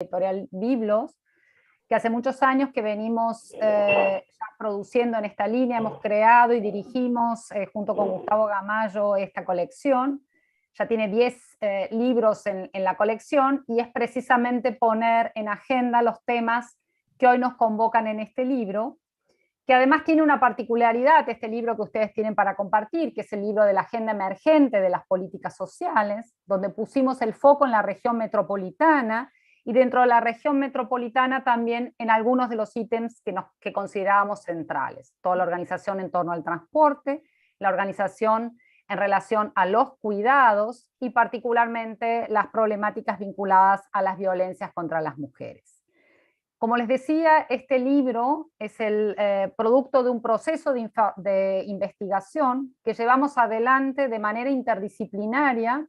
editorial Biblos, que hace muchos años que venimos ya produciendo en esta línea, hemos creado y dirigimos junto con Gustavo Gamayo esta colección. Ya tiene 10 libros en la colección y es precisamente poner en agenda los temas que hoy nos convocan en este libro, que además tiene una particularidad, este libro que ustedes tienen para compartir, que es el libro de la agenda emergente de las políticas sociales, donde pusimos el foco en la región metropolitana, y dentro de la región metropolitana también en algunos de los ítems que considerábamos centrales. Toda la organización en torno al transporte, la organización en relación a los cuidados y particularmente las problemáticas vinculadas a las violencias contra las mujeres. Como les decía, este libro es el producto de un proceso de investigación que llevamos adelante de manera interdisciplinaria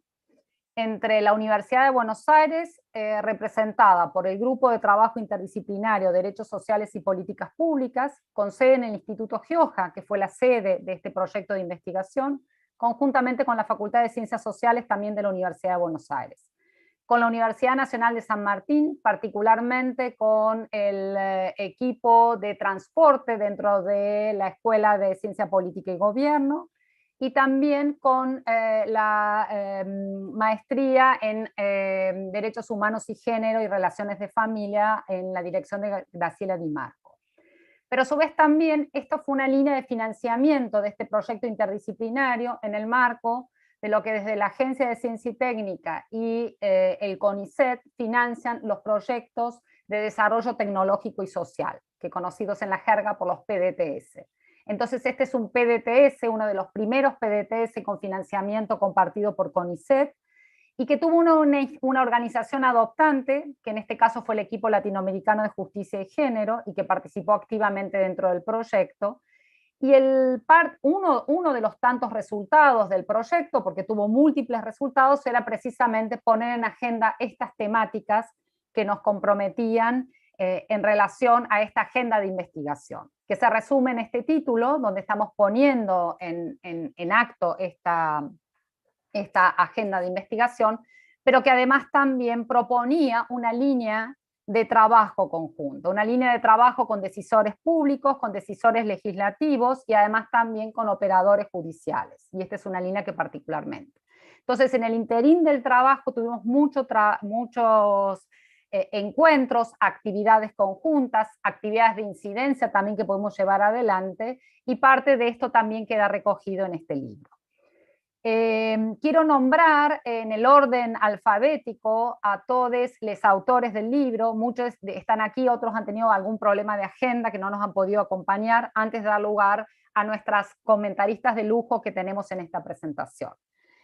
entre la Universidad de Buenos Aires, representada por el Grupo de Trabajo Interdisciplinario Derechos Sociales y Políticas Públicas, con sede en el Instituto Gioja, que fue la sede de este proyecto de investigación, conjuntamente con la Facultad de Ciencias Sociales también de la Universidad de Buenos Aires. Con la Universidad Nacional de San Martín, particularmente con el equipo de transporte dentro de la Escuela de Ciencia Política y Gobierno, y también con la maestría en Derechos Humanos y Género y Relaciones de Familia en la dirección de Graciela Di Marco. Pero a su vez también esto fue una línea de financiamiento de este proyecto interdisciplinario en el marco de lo que desde la Agencia de Ciencia y Técnica y el CONICET financian los proyectos de desarrollo tecnológico y social, que conocidos en la jerga por los PDTS. Entonces este es un PDTS, uno de los primeros PDTS con financiamiento compartido por CONICET, y que tuvo una organización adoptante, que en este caso fue el Equipo Latinoamericano de Justicia y Género, y que participó activamente dentro del proyecto. Y uno de los tantos resultados del proyecto, porque tuvo múltiples resultados, era precisamente poner en agenda estas temáticas que nos comprometían en relación a esta agenda de investigación, que se resume en este título, donde estamos poniendo en acto esta agenda de investigación, pero que además también proponía una línea de trabajo conjunto, una línea de trabajo con decisores públicos, con decisores legislativos y además también con operadores judiciales. Y esta es una línea que particularmente. Entonces, en el interín del trabajo tuvimos muchos encuentros, actividades conjuntas, actividades de incidencia también que podemos llevar adelante, y parte de esto también queda recogido en este libro. Quiero nombrar en el orden alfabético a todos los autores del libro. Muchos están aquí, otros han tenido algún problema de agenda que no nos han podido acompañar, antes de dar lugar a nuestras comentaristas de lujo que tenemos en esta presentación.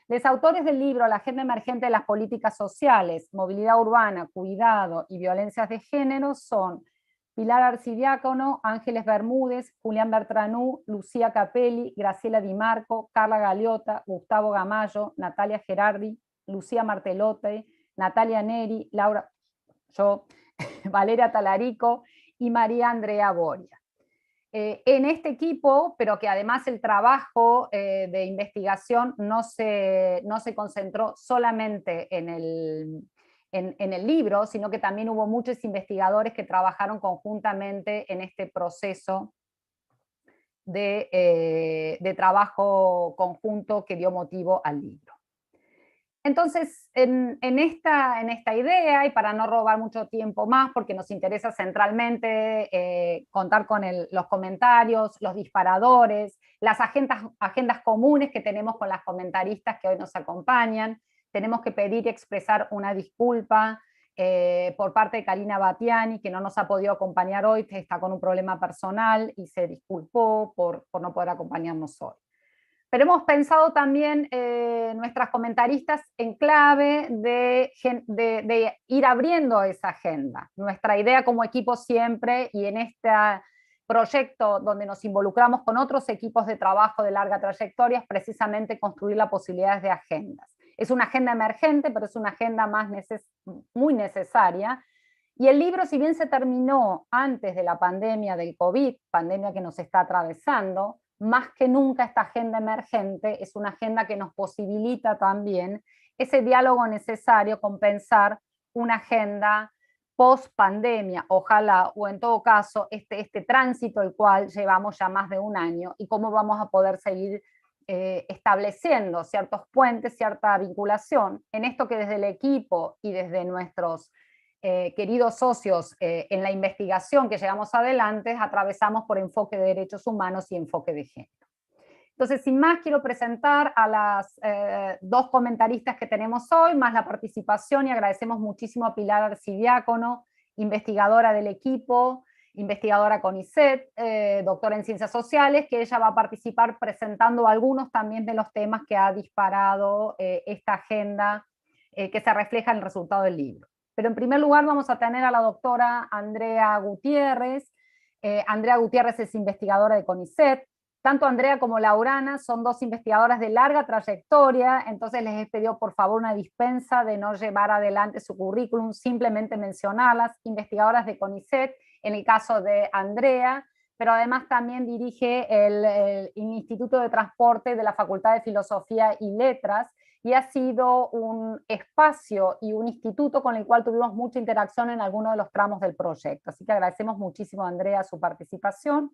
Los autores del libro La agenda emergente de las políticas sociales, movilidad urbana, cuidado y violencias de género son Pilar Arcidiácono, Ángeles Bermúdez, Julián Bertranú, Lucía Capelli, Graciela Di Marco, Carla Galeota, Gustavo Gamayo, Natalia Gerardi, Lucía Martelote, Natalia Neri, Laura, yo, Valeria Talarico y María Andrea Boria. En este equipo, pero que además el trabajo de investigación no se concentró solamente en el libro, sino que también hubo muchos investigadores que trabajaron conjuntamente en este proceso de trabajo conjunto que dio motivo al libro. Entonces, en esta idea, y para no robar mucho tiempo más, porque nos interesa centralmente contar con los comentarios, los disparadores, las agendas comunes que tenemos con las comentaristas que hoy nos acompañan, tenemos que pedir y expresar una disculpa por parte de Karina Batiani, que no nos ha podido acompañar hoy, que está con un problema personal y se disculpó por no poder acompañarnos hoy. Pero hemos pensado también nuestras comentaristas en clave de ir abriendo esa agenda. Nuestra idea como equipo siempre, y en este proyecto donde nos involucramos con otros equipos de trabajo de larga trayectoria, es precisamente construir las posibilidades de agendas. Es una agenda emergente, pero es una agenda muy necesaria. Y el libro, si bien se terminó antes de la pandemia del COVID, pandemia que nos está atravesando, más que nunca esta agenda emergente es una agenda que nos posibilita también ese diálogo necesario con pensar una agenda post pandemia, ojalá, o en todo caso, este tránsito el cual llevamos ya más de un año, y cómo vamos a poder seguir estableciendo ciertos puentes, cierta vinculación en esto que desde el equipo y desde nuestros queridos socios en la investigación que llevamos adelante, atravesamos por enfoque de derechos humanos y enfoque de género. Entonces, sin más, quiero presentar a las dos comentaristas que tenemos hoy, más la participación, y agradecemos muchísimo a Pilar Arcidiácono, investigadora del equipo, investigadora CONICET, doctora en Ciencias Sociales, que ella va a participar presentando algunos también de los temas que ha disparado esta agenda que se refleja en el resultado del libro. Pero en primer lugar vamos a tener a la doctora Andrea Gutiérrez. Andrea Gutiérrez es investigadora de CONICET. Tanto Andrea como Laurana son dos investigadoras de larga trayectoria, entonces les he pedido por favor una dispensa de no llevar adelante su currículum, simplemente mencionarlas, investigadoras de CONICET, en el caso de Andrea, pero además también dirige el Instituto de Transporte de la Facultad de Filosofía y Letras, y ha sido un espacio y un instituto con el cual tuvimos mucha interacción en algunos de los tramos del proyecto. Así que agradecemos muchísimo a Andrea su participación.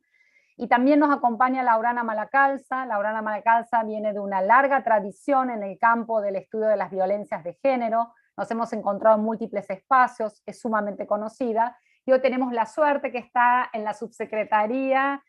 Y también nos acompaña Laurana Malacalza. Laurana Malacalza viene de una larga tradición en el campo del estudio de las violencias de género. Nos hemos encontrado en múltiples espacios, es sumamente conocida. Y hoy tenemos la suerte que está en la Subsecretaría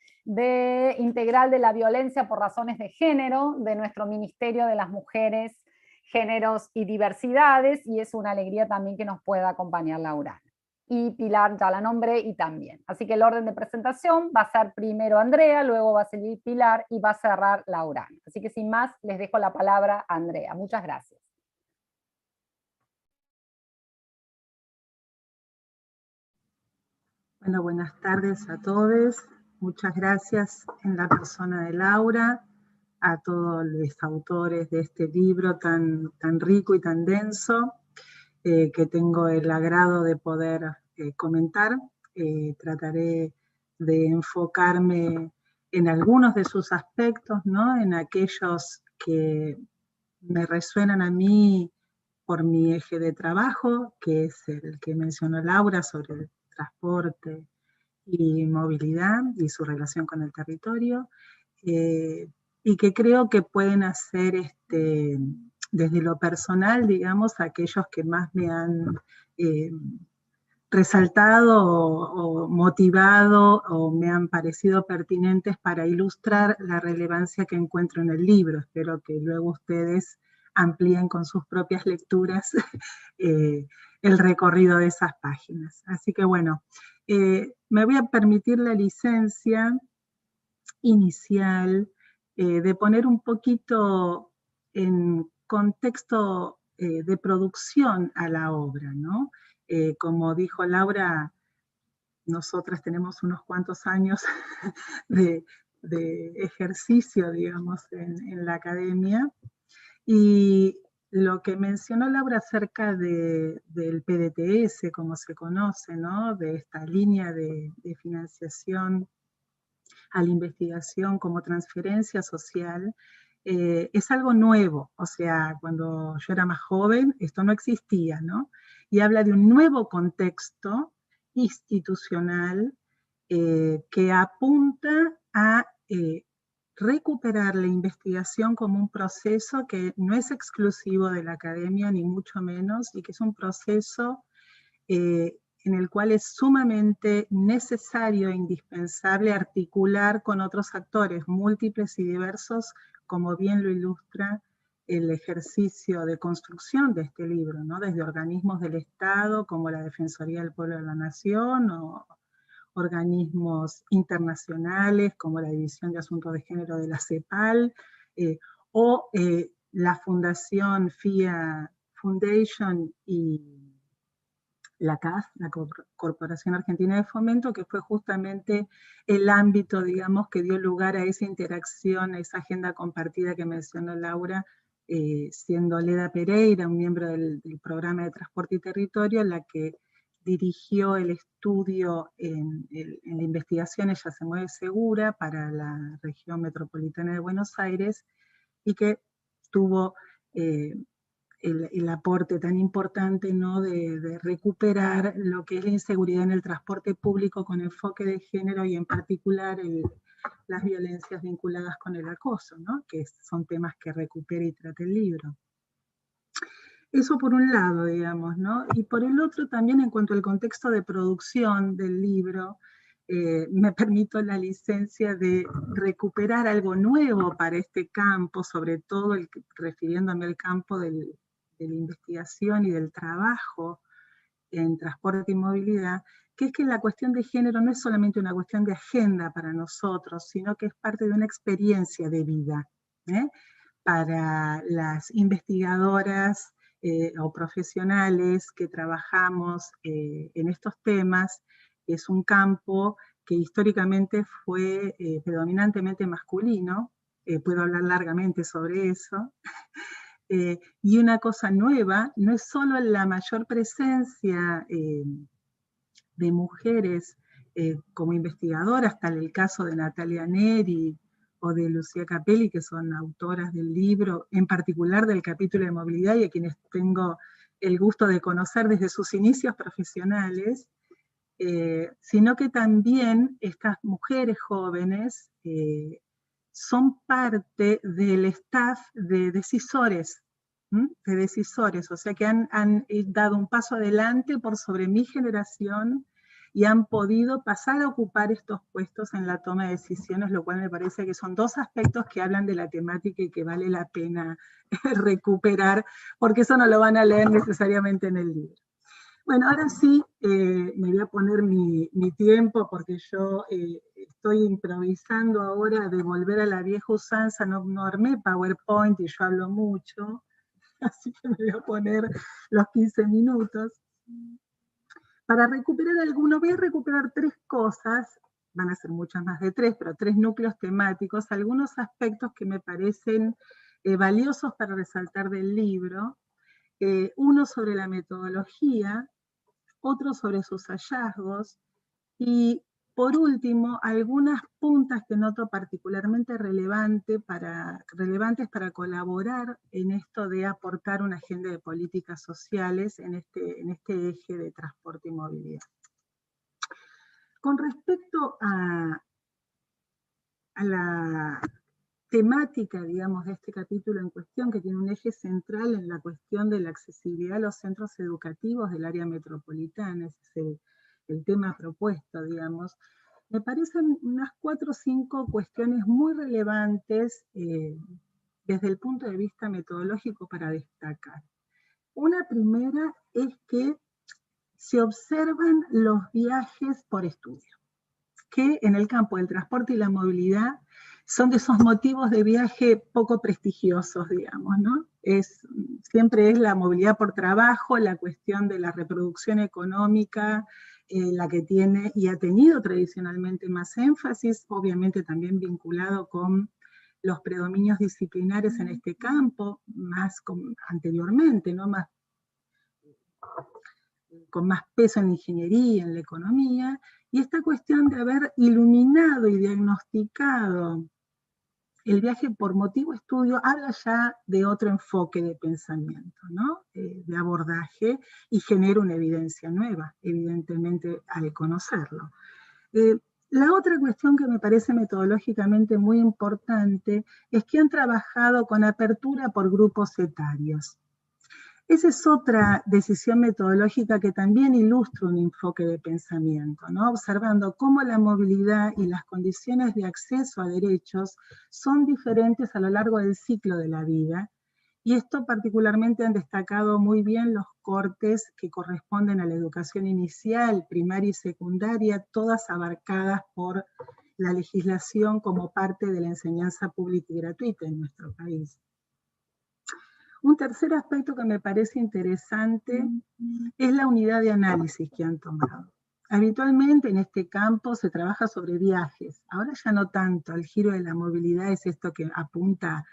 Integral de la Violencia por Razones de Género de nuestro Ministerio de las Mujeres, Géneros y Diversidades, y es una alegría también que nos pueda acompañar Laurana. Y Pilar ya la nombré y también. Así que el orden de presentación va a ser primero Andrea, luego va a seguir Pilar y va a cerrar Laura. Así que sin más, les dejo la palabra a Andrea. Muchas gracias. Bueno, buenas tardes a todos. Muchas gracias en la persona de Laura, a todos los autores de este libro tan rico y tan denso, que tengo el agrado de poder comentar. Trataré de enfocarme en algunos de sus aspectos, ¿no? En aquellos que me resuenan a mí por mi eje de trabajo, que es el que mencionó Laura sobre el transporte y movilidad y su relación con el territorio, y que creo que pueden hacer desde lo personal, digamos, aquellos que más me han resaltado o motivado o me han parecido pertinentes para ilustrar la relevancia que encuentro en el libro. Espero que luego ustedes amplíen con sus propias lecturas el recorrido de esas páginas. Así que bueno, me voy a permitir la licencia inicial de poner un poquito en contexto de producción a la obra, ¿no? Como dijo Laura, nosotras tenemos unos cuantos años de ejercicio, digamos, en la academia, y lo que mencionó Laura acerca del PDTS, como se conoce, ¿no? De esta línea de financiación a la investigación como transferencia social, es algo nuevo. O sea, cuando yo era más joven, esto no existía, ¿no? Y habla de un nuevo contexto institucional que apunta a recuperar la investigación como un proceso que no es exclusivo de la academia, ni mucho menos, y que es un proceso en el cual es sumamente necesario e indispensable articular con otros actores múltiples y diversos, como bien lo ilustra el ejercicio de construcción de este libro, ¿no? Desde organismos del Estado como la Defensoría del Pueblo de la Nación, o organismos internacionales como la División de Asuntos de Género de la CEPAL, o la Fundación FIA Foundation y la CAF, la Corporación Argentina de Fomento, que fue justamente el ámbito, digamos, que dio lugar a esa interacción, a esa agenda compartida que mencionó Laura, siendo Leda Pereira, un miembro del programa de Transporte y Territorio, la que dirigió el estudio en la investigación Ella se mueve segura para la región metropolitana de Buenos Aires, y que tuvo el aporte tan importante, ¿no?, de recuperar lo que es la inseguridad en el transporte público con enfoque de género y en particular las violencias vinculadas con el acoso, ¿no?, que son temas que recupera y trata el libro. Eso por un lado, digamos, ¿no? Y por el otro también en cuanto al contexto de producción del libro, me permito la licencia de recuperar algo nuevo para este campo, sobre todo refiriéndome al campo de la investigación y del trabajo en transporte y movilidad, que es que la cuestión de género no es solamente una cuestión de agenda para nosotros, sino que es parte de una experiencia de vida, ¿eh? Para las investigadoras o profesionales que trabajamos en estos temas, es un campo que históricamente fue predominantemente masculino, puedo hablar largamente sobre eso, y una cosa nueva, no es solo la mayor presencia de mujeres como investigadoras, tal el caso de Natalia Neri o de Lucía Capelli, que son autoras del libro, en particular del capítulo de movilidad, y a quienes tengo el gusto de conocer desde sus inicios profesionales, sino que también estas mujeres jóvenes son parte del staff de decisores, o sea que han dado un paso adelante por sobre mi generación y han podido pasar a ocupar estos puestos en la toma de decisiones, lo cual me parece que son dos aspectos que hablan de la temática y que vale la pena recuperar, porque eso no lo van a leer necesariamente en el libro. Bueno, ahora sí me voy a poner mi tiempo porque yo estoy improvisando ahora de volver a la vieja usanza, no armé PowerPoint y yo hablo mucho, así que me voy a poner los 15 minutos. Para recuperar alguno, voy a recuperar 3 cosas, van a ser muchas más de 3, pero 3 núcleos temáticos, algunos aspectos que me parecen valiosos para resaltar del libro, uno sobre la metodología, otro sobre sus hallazgos, y por último, algunas puntas que noto particularmente relevantes para colaborar en esto de aportar una agenda de políticas sociales en este eje de transporte y movilidad. Con respecto a la temática, digamos, de este capítulo en cuestión, que tiene un eje central en la cuestión de la accesibilidad a los centros educativos del área metropolitana, ese es el tema propuesto, digamos, me parecen unas 4 o 5 cuestiones muy relevantes desde el punto de vista metodológico para destacar. Una primera es que se observan los viajes por estudio, que en el campo del transporte y la movilidad son de esos motivos de viaje poco prestigiosos, digamos, ¿no? Siempre es la movilidad por trabajo, la cuestión de la reproducción económica, la que tiene y ha tenido tradicionalmente más énfasis, obviamente también vinculado con los predominios disciplinares en este campo, más anteriormente, ¿no? Con más peso en la ingeniería, en la economía, y esta cuestión de haber iluminado y diagnosticado el viaje por motivo estudio habla ya de otro enfoque de pensamiento, ¿no? De abordaje, y genera una evidencia nueva, evidentemente, al conocerlo. La otra cuestión que me parece metodológicamente muy importante es que han trabajado con apertura por grupos etarios. Esa es otra decisión metodológica que también ilustra un enfoque de pensamiento, ¿no? Observando cómo la movilidad y las condiciones de acceso a derechos son diferentes a lo largo del ciclo de la vida, y esto particularmente han destacado muy bien los cortes que corresponden a la educación inicial, primaria y secundaria, todas abarcadas por la legislación como parte de la enseñanza pública y gratuita en nuestro país. Un tercer aspecto que me parece interesante es la unidad de análisis que han tomado. Habitualmente en este campo se trabaja sobre viajes, ahora ya no tanto, el giro de la movilidad es esto que apunta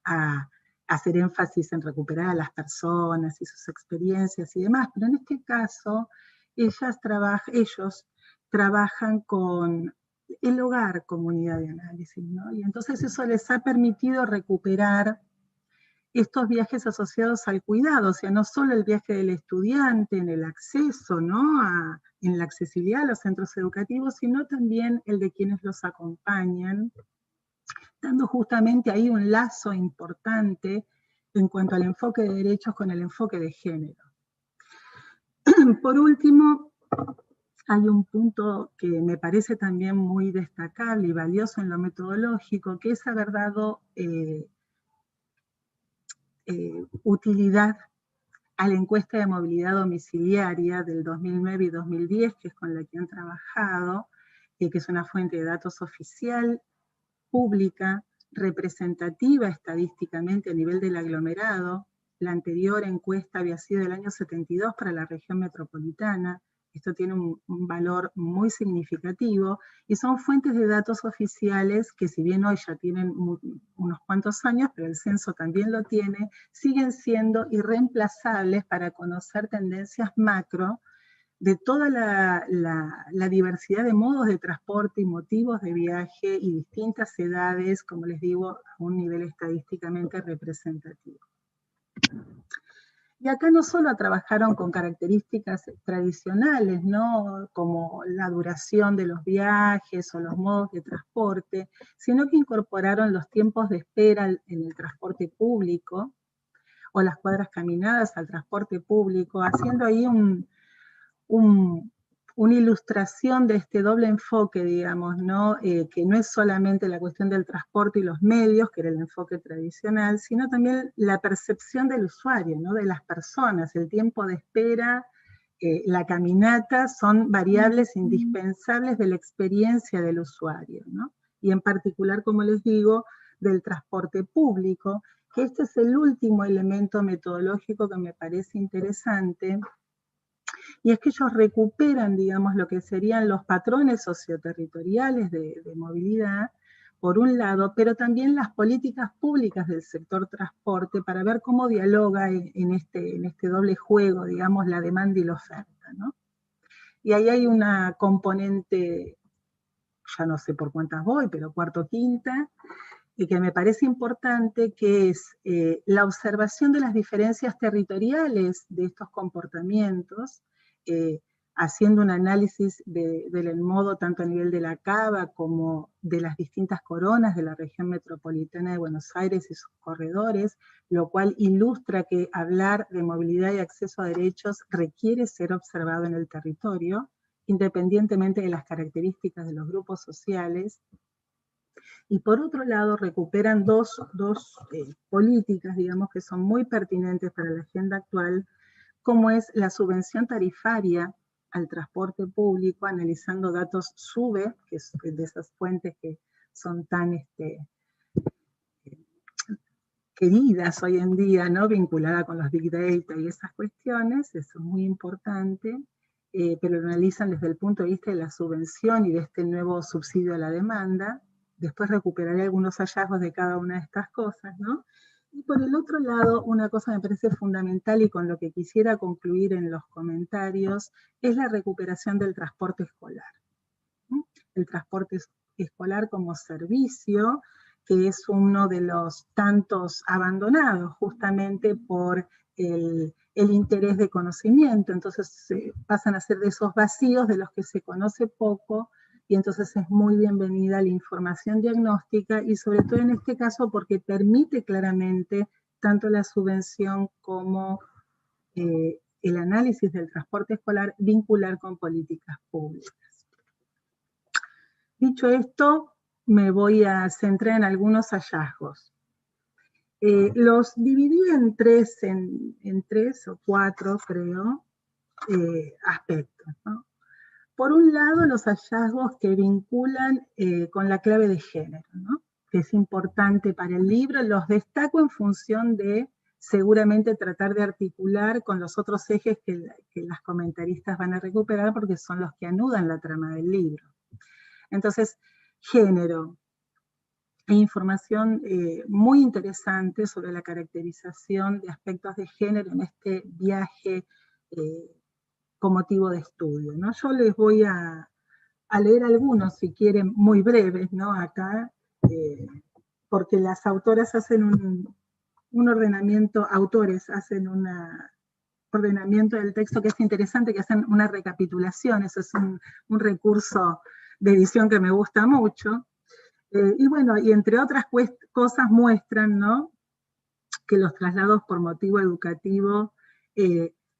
a hacer énfasis en recuperar a las personas y sus experiencias y demás, pero en este caso ellos trabajan con el hogar como unidad de análisis, ¿no? Y entonces eso les ha permitido recuperar estos viajes asociados al cuidado, o sea, no solo el viaje del estudiante en el acceso, ¿no? En la accesibilidad a los centros educativos, sino también el de quienes los acompañan, dando justamente ahí un lazo importante en cuanto al enfoque de derechos con el enfoque de género. Por último, hay un punto que me parece también muy destacable y valioso en lo metodológico, que es haber dado utilidad a la encuesta de movilidad domiciliaria del 2009 y 2010, que es con la que han trabajado, que es una fuente de datos oficial, pública, representativa estadísticamente a nivel del aglomerado. La anterior encuesta había sido del año 72 para la región metropolitana. Esto tiene un valor muy significativo y son fuentes de datos oficiales que, si bien hoy ya tienen unos cuantos años, pero el censo también lo tiene, siguen siendo irreemplazables para conocer tendencias macro de toda la diversidad de modos de transporte y motivos de viaje y distintas edades, como les digo, a un nivel estadísticamente representativo. Y acá no solo trabajaron con características tradicionales, ¿no? Como la duración de los viajes o los modos de transporte, sino que incorporaron los tiempos de espera en el transporte público o las cuadras caminadas al transporte público, haciendo ahí una ilustración de este doble enfoque, digamos, ¿no? Que no es solamente la cuestión del transporte y los medios, que era el enfoque tradicional, sino también la percepción del usuario, ¿no? De las personas, el tiempo de espera, la caminata, son variables indispensables de la experiencia del usuario, ¿no? Y en particular, como les digo, del transporte público, que este es el último elemento metodológico que me parece interesante, y es que ellos recuperan, digamos, lo que serían los patrones socioterritoriales de movilidad, por un lado, pero también las políticas públicas del sector transporte para ver cómo dialoga en este doble juego, digamos, la demanda y la oferta, ¿no? Y ahí hay una componente, ya no sé por cuántas voy, pero cuarta o quinta, y que me parece importante, que es la observación de las diferencias territoriales de estos comportamientos, haciendo un análisis del modo tanto a nivel de la Cava como de las distintas coronas de la región metropolitana de Buenos Aires y sus corredores, lo cual ilustra que hablar de movilidad y acceso a derechos requiere ser observado en el territorio, independientemente de las características de los grupos sociales. Y por otro lado, recuperan dos políticas, digamos, que son muy pertinentes para la agenda actual, como es la subvención tarifaria al transporte público, analizando datos SUBE, que es de esas fuentes que son tan queridas hoy en día, ¿no? Vinculada con los Big Data y esas cuestiones, eso es muy importante, pero lo analizan desde el punto de vista de la subvención y de este nuevo subsidio a la demanda. Después recuperaré algunos hallazgos de cada una de estas cosas, ¿no? Y por el otro lado, una cosa me parece fundamental y con lo que quisiera concluir en los comentarios, es la recuperación del transporte escolar. ¿No? El transporte escolar como servicio, que es uno de los tantos abandonados justamente por el interés de conocimiento. Entonces pasan a ser de esos vacíos de los que se conoce poco, y entonces es muy bienvenida la información diagnóstica, y sobre todo en este caso porque permite claramente tanto la subvención como el análisis del transporte escolar vincular con políticas públicas. Dicho esto, me voy a centrar en algunos hallazgos. Los dividí en tres o cuatro, creo, aspectos, ¿no? Por un lado, los hallazgos que vinculan con la clave de género, ¿no? Que es importante para el libro. Los destaco en función de, seguramente, tratar de articular con los otros ejes que las comentaristas van a recuperar, porque son los que anudan la trama del libro. Entonces, género. Hay información muy interesante sobre la caracterización de aspectos de género en este viaje con motivo de estudio, ¿no? Yo les voy a leer algunos, si quieren, muy breves, ¿no? Acá, porque las autoras hacen un ordenamiento, autores hacen un ordenamiento del texto que es interesante, que hacen una recapitulación, eso es un recurso de edición que me gusta mucho. Y bueno, y entre otras cosas muestran, ¿no?, que los traslados por motivo educativo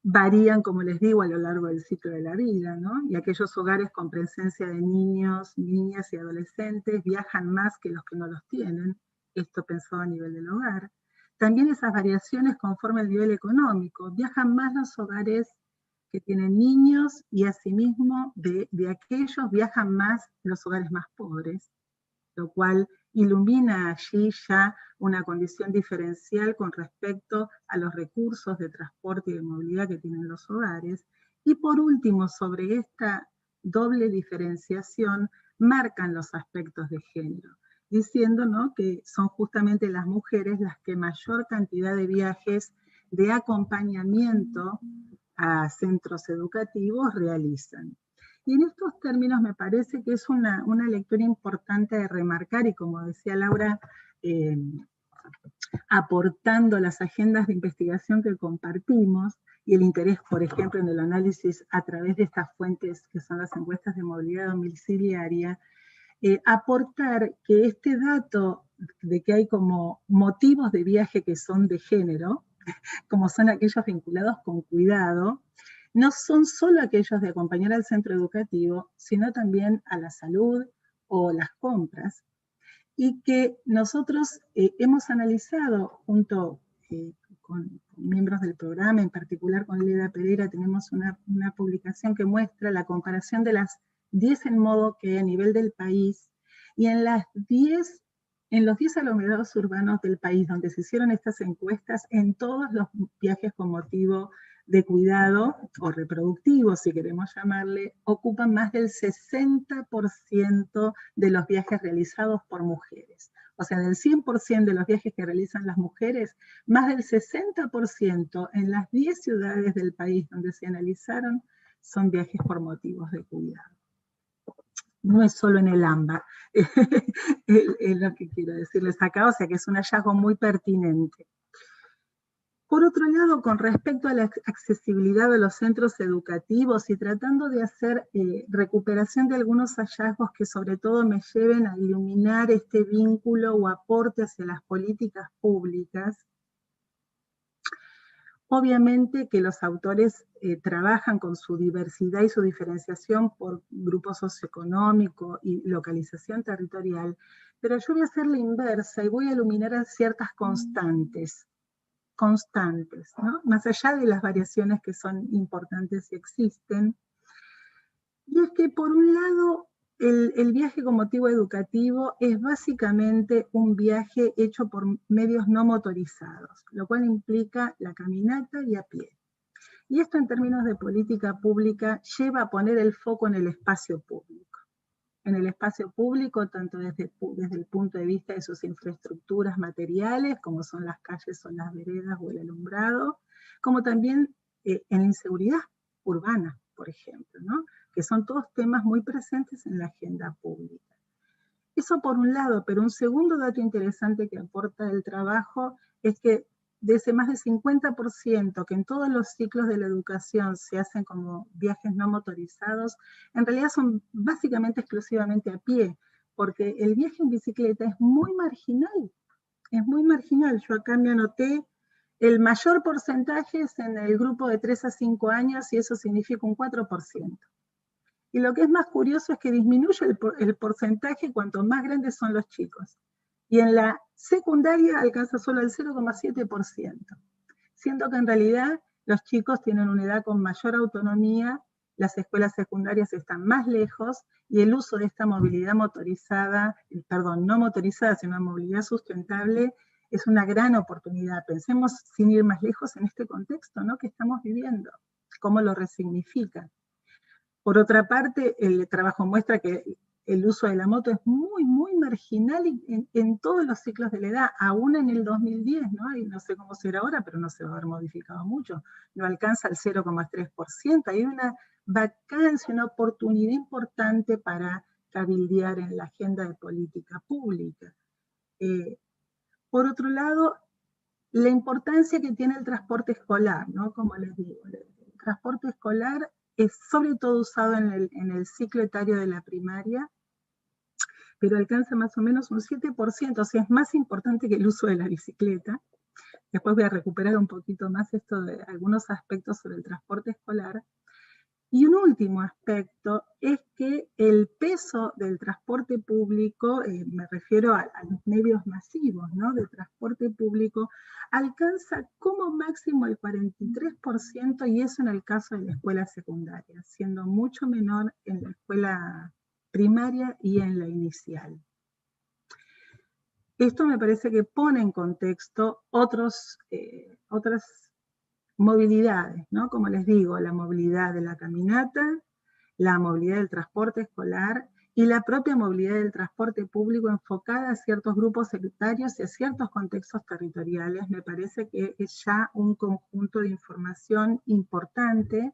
varían, como les digo, a lo largo del ciclo de la vida, ¿no? Y aquellos hogares con presencia de niños, niñas y adolescentes viajan más que los que no los tienen, esto pensado a nivel del hogar. También esas variaciones conforme al nivel económico, viajan más los hogares que tienen niños y asimismo de aquellos viajan más los hogares más pobres, lo cual ilumina allí ya una condición diferencial con respecto a los recursos de transporte y de movilidad que tienen los hogares. Y por último, sobre esta doble diferenciación, marcan los aspectos de género, diciendo, ¿no?, que son justamente las mujeres las que mayor cantidad de viajes de acompañamiento a centros educativos realizan. Y en estos términos me parece que es una lectura importante de remarcar, y como decía Laura, aportando las agendas de investigación que compartimos, y el interés, por ejemplo, en el análisis a través de estas fuentes que son las encuestas de movilidad domiciliaria, aportar que este dato de que hay como motivos de viaje que son de género, como son aquellos vinculados con cuidado, no son solo aquellos de acompañar al centro educativo, sino también a la salud o las compras, y que nosotros hemos analizado junto con miembros del programa, en particular con Leda Pereira, tenemos una publicación que muestra la comparación de las 10 en modo que a nivel del país, y en los 10 aglomerados urbanos del país donde se hicieron estas encuestas, en todos los viajes con motivo de cuidado o reproductivo, si queremos llamarle, ocupan más del 60% de los viajes realizados por mujeres. O sea, del 100% de los viajes que realizan las mujeres, más del 60% en las 10 ciudades del país donde se analizaron son viajes por motivos de cuidado. No es solo en el AMBA, es lo que quiero decirles acá, o sea que es un hallazgo muy pertinente. Por otro lado, con respecto a la accesibilidad de los centros educativos y tratando de hacer recuperación de algunos hallazgos que sobre todo me lleven a iluminar este vínculo o aporte hacia las políticas públicas, obviamente que los autores trabajan con su diversidad y su diferenciación por grupo socioeconómico y localización territorial, pero yo voy a hacer la inversa y voy a iluminar ciertas constantes, ¿no?, más allá de las variaciones que son importantes y existen. Y es que por un lado, el viaje con motivo educativo es básicamente un viaje hecho por medios no motorizados, lo cual implica la caminata y a pie. Y esto en términos de política pública lleva a poner el foco en el espacio público. En el espacio público, tanto desde el punto de vista de sus infraestructuras materiales, como son las calles o las veredas o el alumbrado, como también en la inseguridad urbana, por ejemplo, ¿no?, que son todos temas muy presentes en la agenda pública. Eso por un lado, pero un segundo dato interesante que aporta el trabajo es que de ese más del 50% que en todos los ciclos de la educación se hacen como viajes no motorizados, en realidad son básicamente exclusivamente a pie, porque el viaje en bicicleta es muy marginal, es muy marginal. Yo acá me anoté, el mayor porcentaje es en el grupo de 3 a 5 años y eso significa un 4%. Y lo que es más curioso es que disminuye el porcentaje cuanto más grandes son los chicos. Y en la secundaria alcanza solo el 0,7%, siendo que en realidad los chicos tienen una edad con mayor autonomía, las escuelas secundarias están más lejos y el uso de esta movilidad motorizada, no motorizada, sino movilidad sustentable, es una gran oportunidad. Pensemos sin ir más lejos en este contexto, ¿no?, que estamos viviendo, cómo lo resignifica. Por otra parte, el trabajo muestra que el uso de la moto es muy, muy marginal en todos los ciclos de la edad, aún en el 2010, ¿no? Y no sé cómo será ahora, pero no se va a haber modificado mucho. No alcanza el 0,3%. Hay una vacancia, una oportunidad importante para cabildear en la agenda de política pública. Por otro lado, la importancia que tiene el transporte escolar, ¿no? Como les digo, el transporte escolar es sobre todo usado en el ciclo etario de la primaria, pero alcanza más o menos un 7%, o sea, es más importante que el uso de la bicicleta. Después voy a recuperar un poquito más esto de algunos aspectos sobre el transporte escolar. Y un último aspecto es que el peso del transporte público, me refiero a los medios masivos, ¿no?, de transporte público, alcanza como máximo el 43%, y eso en el caso de la escuela secundaria, siendo mucho menor en la escuela primaria y en la inicial. Esto me parece que pone en contexto otras movilidades, ¿no? Como les digo, la movilidad de la caminata, la movilidad del transporte escolar y la propia movilidad del transporte público enfocada a ciertos grupos etarios y a ciertos contextos territoriales. Me parece que es ya un conjunto de información importante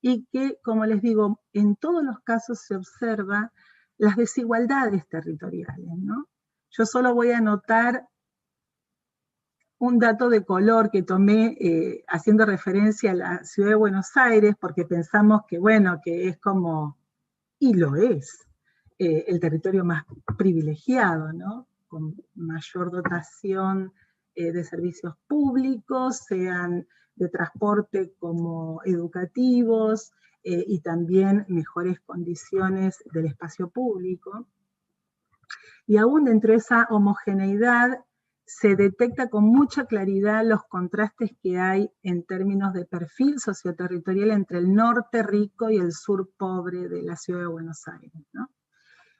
y que, como les digo, en todos los casos se observa las desigualdades territoriales, ¿no? Yo solo voy a anotar un dato de color que tomé haciendo referencia a la ciudad de Buenos Aires, porque pensamos que, bueno, que es como, y lo es, el territorio más privilegiado, ¿no? Con mayor dotación de servicios públicos, sean de transporte como educativos, y también mejores condiciones del espacio público. Y aún dentro de esa homogeneidad se detecta con mucha claridad los contrastes que hay en términos de perfil socioterritorial entre el norte rico y el sur pobre de la ciudad de Buenos Aires, ¿no?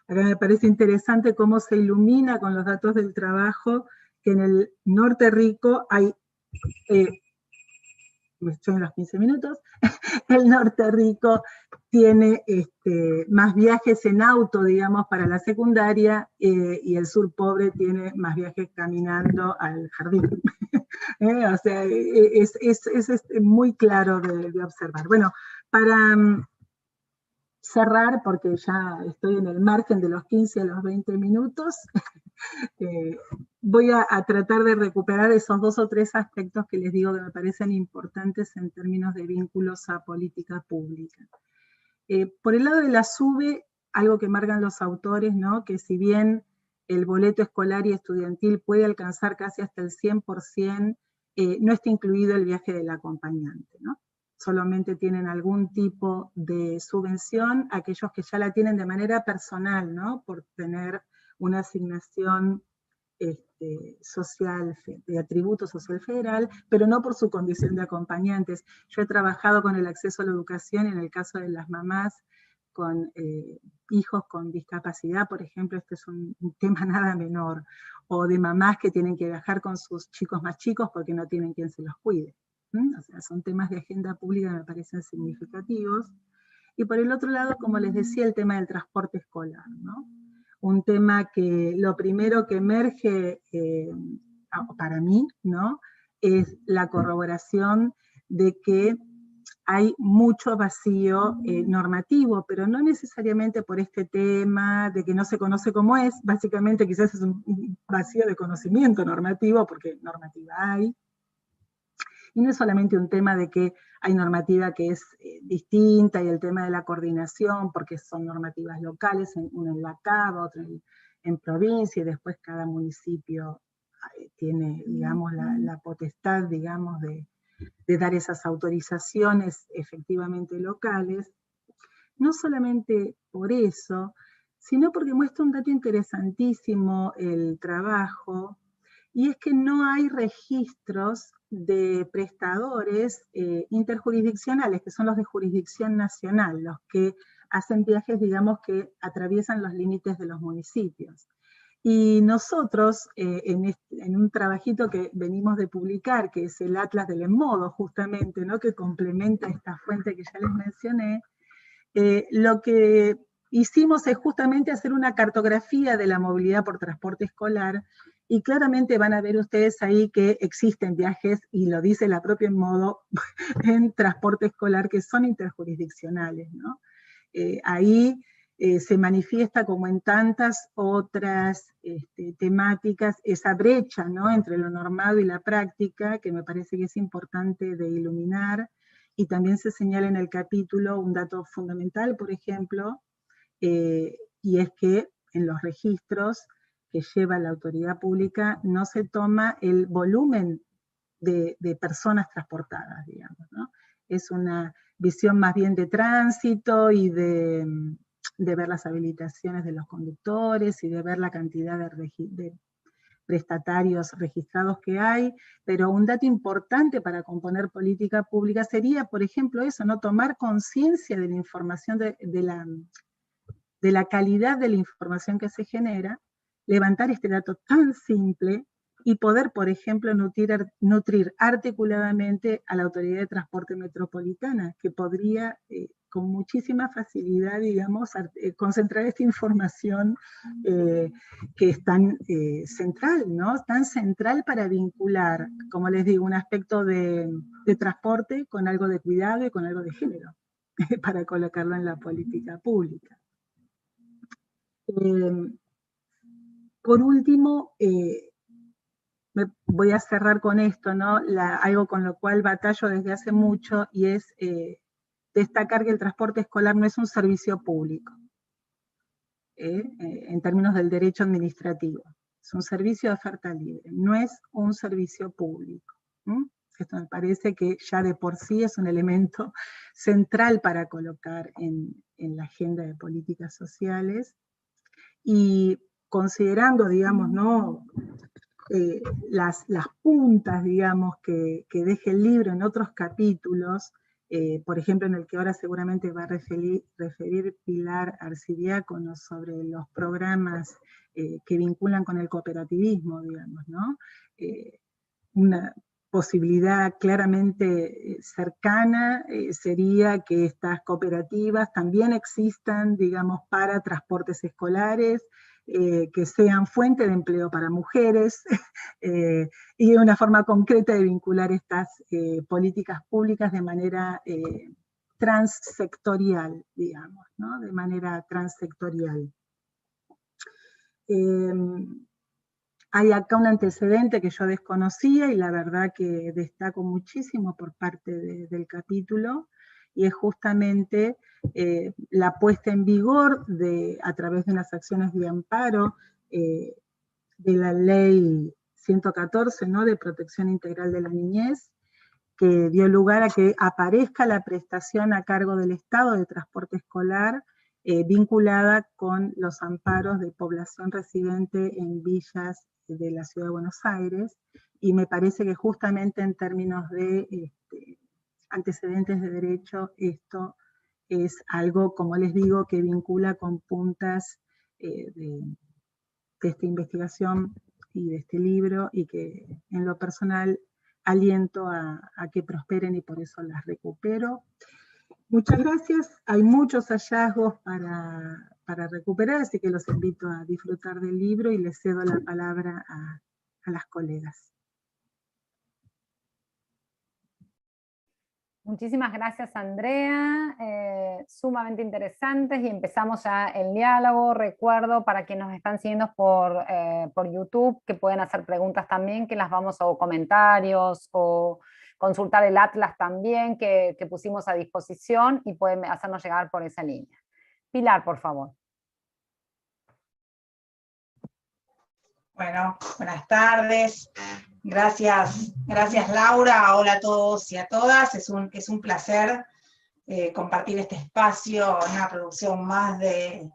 Acá me parece interesante cómo se ilumina con los datos del trabajo que en el norte rico hay, me estoy en los 15 minutos, el norte rico tiene más viajes en auto, digamos, para la secundaria, y el sur pobre tiene más viajes caminando al jardín. O sea, es muy claro de observar. Bueno, para cerrar, porque ya estoy en el margen de los 15 a los 20 minutos, voy a tratar de recuperar esos 2 o 3 aspectos que les digo que me parecen importantes en términos de vínculos a política pública. Por el lado de la SUBE, algo que marcan los autores, ¿no?, que si bien el boleto escolar y estudiantil puede alcanzar casi hasta el 100%, no está incluido el viaje del acompañante, ¿no? Solamente tienen algún tipo de subvención aquellos que ya la tienen de manera personal, ¿no?, por tener una asignación social, de atributo social federal, pero no por su condición de acompañantes. Yo he trabajado con el acceso a la educación en el caso de las mamás con hijos con discapacidad, por ejemplo, este es un tema nada menor, o de mamás que tienen que viajar con sus chicos más chicos porque no tienen quien se los cuide. O sea, son temas de agenda pública que me parecen significativos. Y por el otro lado, como les decía, el tema del transporte escolar, ¿no? Un tema que lo primero que emerge para mí, ¿no?, es la corroboración de que hay mucho vacío normativo, pero no necesariamente por este tema de que no se conoce cómo es, básicamente quizás es un vacío de conocimiento normativo, porque normativa hay. Y no es solamente un tema de que hay normativa que es distinta y el tema de la coordinación, porque son normativas locales, una en la CAB, otra en provincia, y después cada municipio tiene, digamos, la potestad, digamos, de dar esas autorizaciones efectivamente locales. No solamente por eso, sino porque muestra un dato interesantísimo el trabajo, y es que no hay registros de prestadores interjurisdiccionales, que son los de jurisdicción nacional, los que hacen viajes, digamos, que atraviesan los límites de los municipios. Y nosotros, en un trabajito que venimos de publicar, que es el Atlas del Emmodo, justamente, ¿no?, que complementa esta fuente que ya les mencioné, lo que hicimos es justamente hacer una cartografía de la movilidad por transporte escolar, y claramente van a ver ustedes ahí que existen viajes, y lo dice la propia Emmodo, en transporte escolar que son interjurisdiccionales, ¿no? Ahí se manifiesta como en tantas otras temáticas, esa brecha, ¿no?, entre lo normado y la práctica, que me parece que es importante de iluminar, y también se señala en el capítulo un dato fundamental, por ejemplo, y es que en los registros que lleva la autoridad pública no se toma el volumen de personas transportadas, digamos, ¿no? Es una visión más bien de tránsito y de ver las habilitaciones de los conductores y de ver la cantidad de prestatarios registrados que hay, pero un dato importante para componer política pública sería, por ejemplo, eso, ¿no?, tomar conciencia de la información, de la calidad de la información que se genera, levantar este dato tan simple y poder, por ejemplo, nutrir articuladamente a la Autoridad de Transporte Metropolitana, que podría con muchísima facilidad, digamos, concentrar esta información que es tan central, ¿no? Tan central para vincular, como les digo, un aspecto de transporte con algo de cuidado y con algo de género, para colocarlo en la política pública. Por último, voy a cerrar con esto, ¿no? Algo con lo cual batallo desde hace mucho, y es destacar que el transporte escolar no es un servicio público, en términos del derecho administrativo. Es un servicio de oferta libre, no es un servicio público. Esto me parece que ya de por sí es un elemento central para colocar en la agenda de políticas sociales, y considerando, digamos, ¿no?, las puntas, digamos, que deje el libro en otros capítulos, por ejemplo, en el que ahora seguramente va a referir Pilar Arcidiácono sobre los programas que vinculan con el cooperativismo, digamos, ¿no? Una posibilidad claramente cercana sería que estas cooperativas también existan, digamos, para transportes escolares, que sean fuente de empleo para mujeres, y una forma concreta de vincular estas políticas públicas de manera transsectorial, digamos, ¿no? De manera transsectorial. Hay acá un antecedente que yo desconocía y la verdad que destaco muchísimo por parte del capítulo, y es justamente la puesta en vigor a través de unas acciones de amparo de la ley 114, ¿no?, de protección integral de la niñez, que dio lugar a que aparezca la prestación a cargo del Estado de transporte escolar vinculada con los amparos de población residente en villas de la Ciudad de Buenos Aires, y me parece que justamente en términos de antecedentes de derecho, esto es algo, como les digo, que vincula con puntas de esta investigación y de este libro, y que en lo personal aliento a que prosperen, y por eso las recupero. Muchas gracias, hay muchos hallazgos para recuperar, así que los invito a disfrutar del libro y les cedo la palabra a las colegas. Muchísimas gracias, Andrea, sumamente interesantes, y empezamos ya el diálogo. Recuerdo para quienes nos están siguiendo por YouTube que pueden hacer preguntas también, que las vamos, o comentarios, o consultar el Atlas también que pusimos a disposición, y pueden hacernos llegar por esa línea. Pilar, por favor. Bueno, buenas tardes. Gracias Laura, hola a todos y a todas. Es un placer compartir este espacio, una producción más de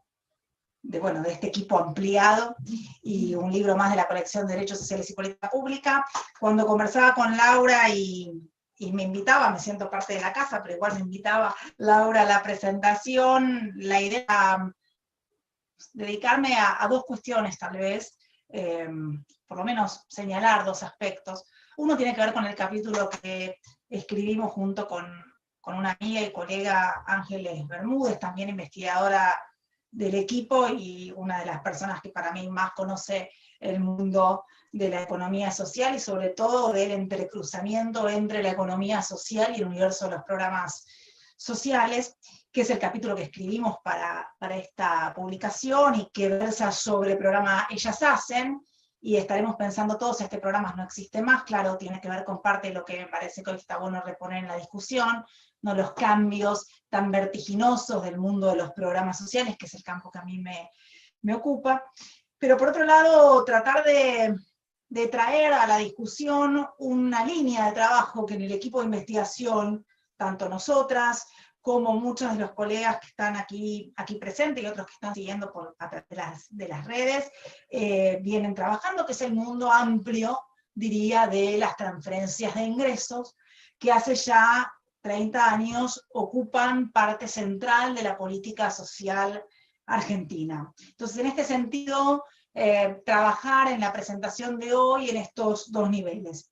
este equipo ampliado, y un libro más de la colección de Derechos Sociales y Política Pública. Cuando conversaba con Laura y me invitaba, me siento parte de la casa, pero igual me invitaba Laura a la presentación, la idea era dedicarme a dos cuestiones tal vez, por lo menos señalar dos aspectos. Uno tiene que ver con el capítulo que escribimos junto con una amiga y colega, Ángeles Bermúdez, también investigadora del equipo y una de las personas que para mí más conoce el mundo de la economía social, y sobre todo del entrecruzamiento entre la economía social y el universo de los programas sociales. que es el capítulo que escribimos para esta publicación y que versa sobre el programa Ellas Hacen, y estaremos pensando todos, este programa no existe más, claro, tiene que ver con parte de lo que me parece que hoy está bueno reponer en la discusión, ¿no? Los cambios tan vertiginosos del mundo de los programas sociales, que es el campo que a mí me ocupa, pero por otro lado, tratar de traer a la discusión una línea de trabajo que en el equipo de investigación, tanto nosotras como muchos de los colegas que están aquí presentes y otros que están siguiendo a través de las redes, vienen trabajando, que es el mundo amplio, diría, de las transferencias de ingresos, que hace ya 30 años ocupan parte central de la política social argentina. Entonces, en este sentido, trabajar en la presentación de hoy en estos dos niveles.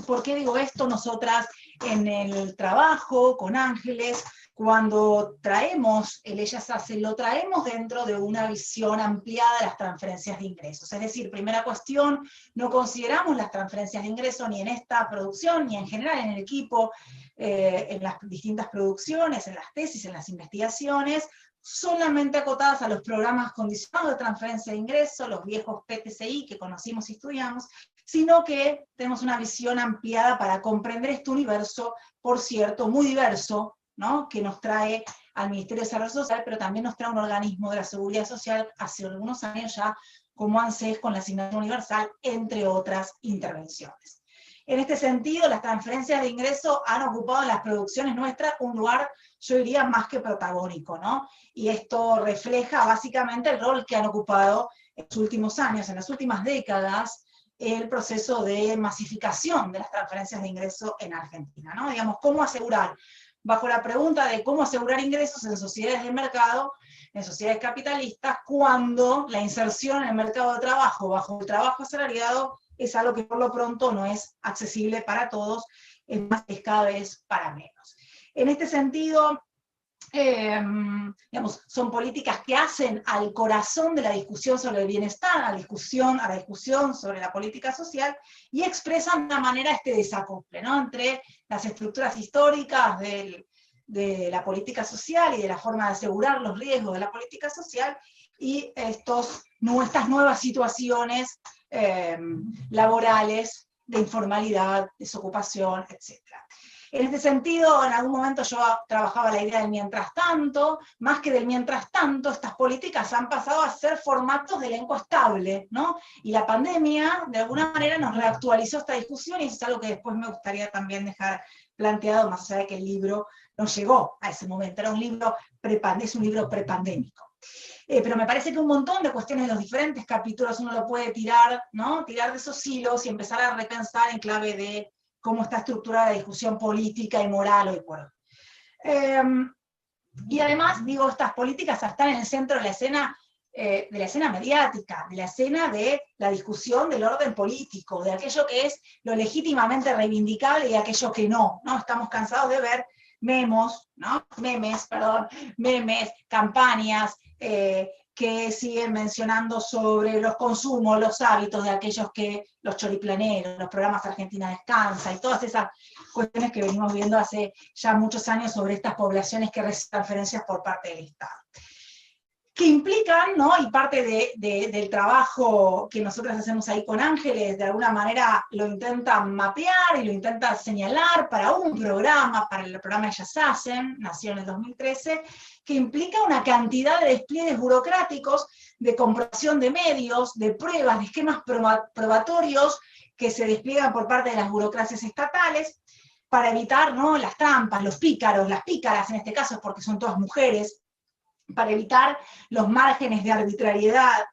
¿Por qué digo esto? Nosotras en el trabajo con Ángeles, cuando traemos el Ellas Hacen, lo traemos dentro de una visión ampliada de las transferencias de ingresos. Es decir, primera cuestión, no consideramos las transferencias de ingresos ni en esta producción, ni en general en el equipo, en las distintas producciones, en las tesis, en las investigaciones, solamente acotadas a los programas condicionados de transferencia de ingresos, los viejos PTCI que conocimos y estudiamos, sino que tenemos una visión ampliada para comprender este universo, por cierto, muy diverso, ¿no? Que nos trae al Ministerio de Desarrollo Social, pero también nos trae un organismo de la Seguridad Social hace algunos años ya, como ANSES con la asignación universal, entre otras intervenciones. En este sentido, las transferencias de ingreso han ocupado en las producciones nuestras un lugar, yo diría, más que protagónico, ¿no? Y esto refleja básicamente el rol que han ocupado en los últimos años, en las últimas décadas, el proceso de masificación de las transferencias de ingreso en Argentina, ¿no? Digamos, cómo asegurar, bajo la pregunta de cómo asegurar ingresos en sociedades de mercado, en sociedades capitalistas, cuando la inserción en el mercado de trabajo bajo el trabajo asalariado es algo que por lo pronto no es accesible para todos, es más, es cada vez para menos. En este sentido, digamos, son políticas que hacen al corazón de la discusión sobre el bienestar, a la discusión sobre la política social, y expresan de una manera este desacople, ¿no? Entre las estructuras históricas de la política social y de la forma de asegurar los riesgos de la política social, y estas nuevas situaciones laborales, de informalidad, desocupación, etc. En este sentido, en algún momento yo trabajaba la idea del mientras tanto, más que del mientras tanto, estas políticas han pasado a ser formatos de elenco estable, ¿no? Y la pandemia, de alguna manera, nos reactualizó esta discusión, y eso es algo que después me gustaría también dejar planteado, más allá de que el libro no llegó a ese momento, es un libro prepandémico. Pero me parece que un montón de cuestiones de los diferentes capítulos uno lo puede tirar, ¿no? Tirar de esos hilos y empezar a repensar en clave de cómo está estructurada la discusión política y moral hoy por hoy. Y además, digo, estas políticas están en el centro de la escena mediática, de la escena de la discusión del orden político, de aquello que es lo legítimamente reivindicable y aquello que no, ¿no? Estamos cansados de ver memes, campañas que siguen mencionando sobre los consumos, los hábitos de aquellos que, los choriplaneros, los programas Argentina Descansa, y todas esas cuestiones que venimos viendo hace ya muchos años sobre estas poblaciones que reciben transferencias por parte del Estado. Que implican, ¿no? Y parte del trabajo que nosotros hacemos ahí con Ángeles, de alguna manera lo intentan mapear y lo intentan señalar para un programa, para el programa Ellas Hacen, nació en el 2013, que implica una cantidad de despliegues burocráticos, de comprobación de medios, de pruebas, de esquemas probatorios que se despliegan por parte de las burocracias estatales, para evitar, ¿no? Las trampas, los pícaros, las pícaras en este caso, porque son todas mujeres, para evitar los márgenes de arbitrariedad,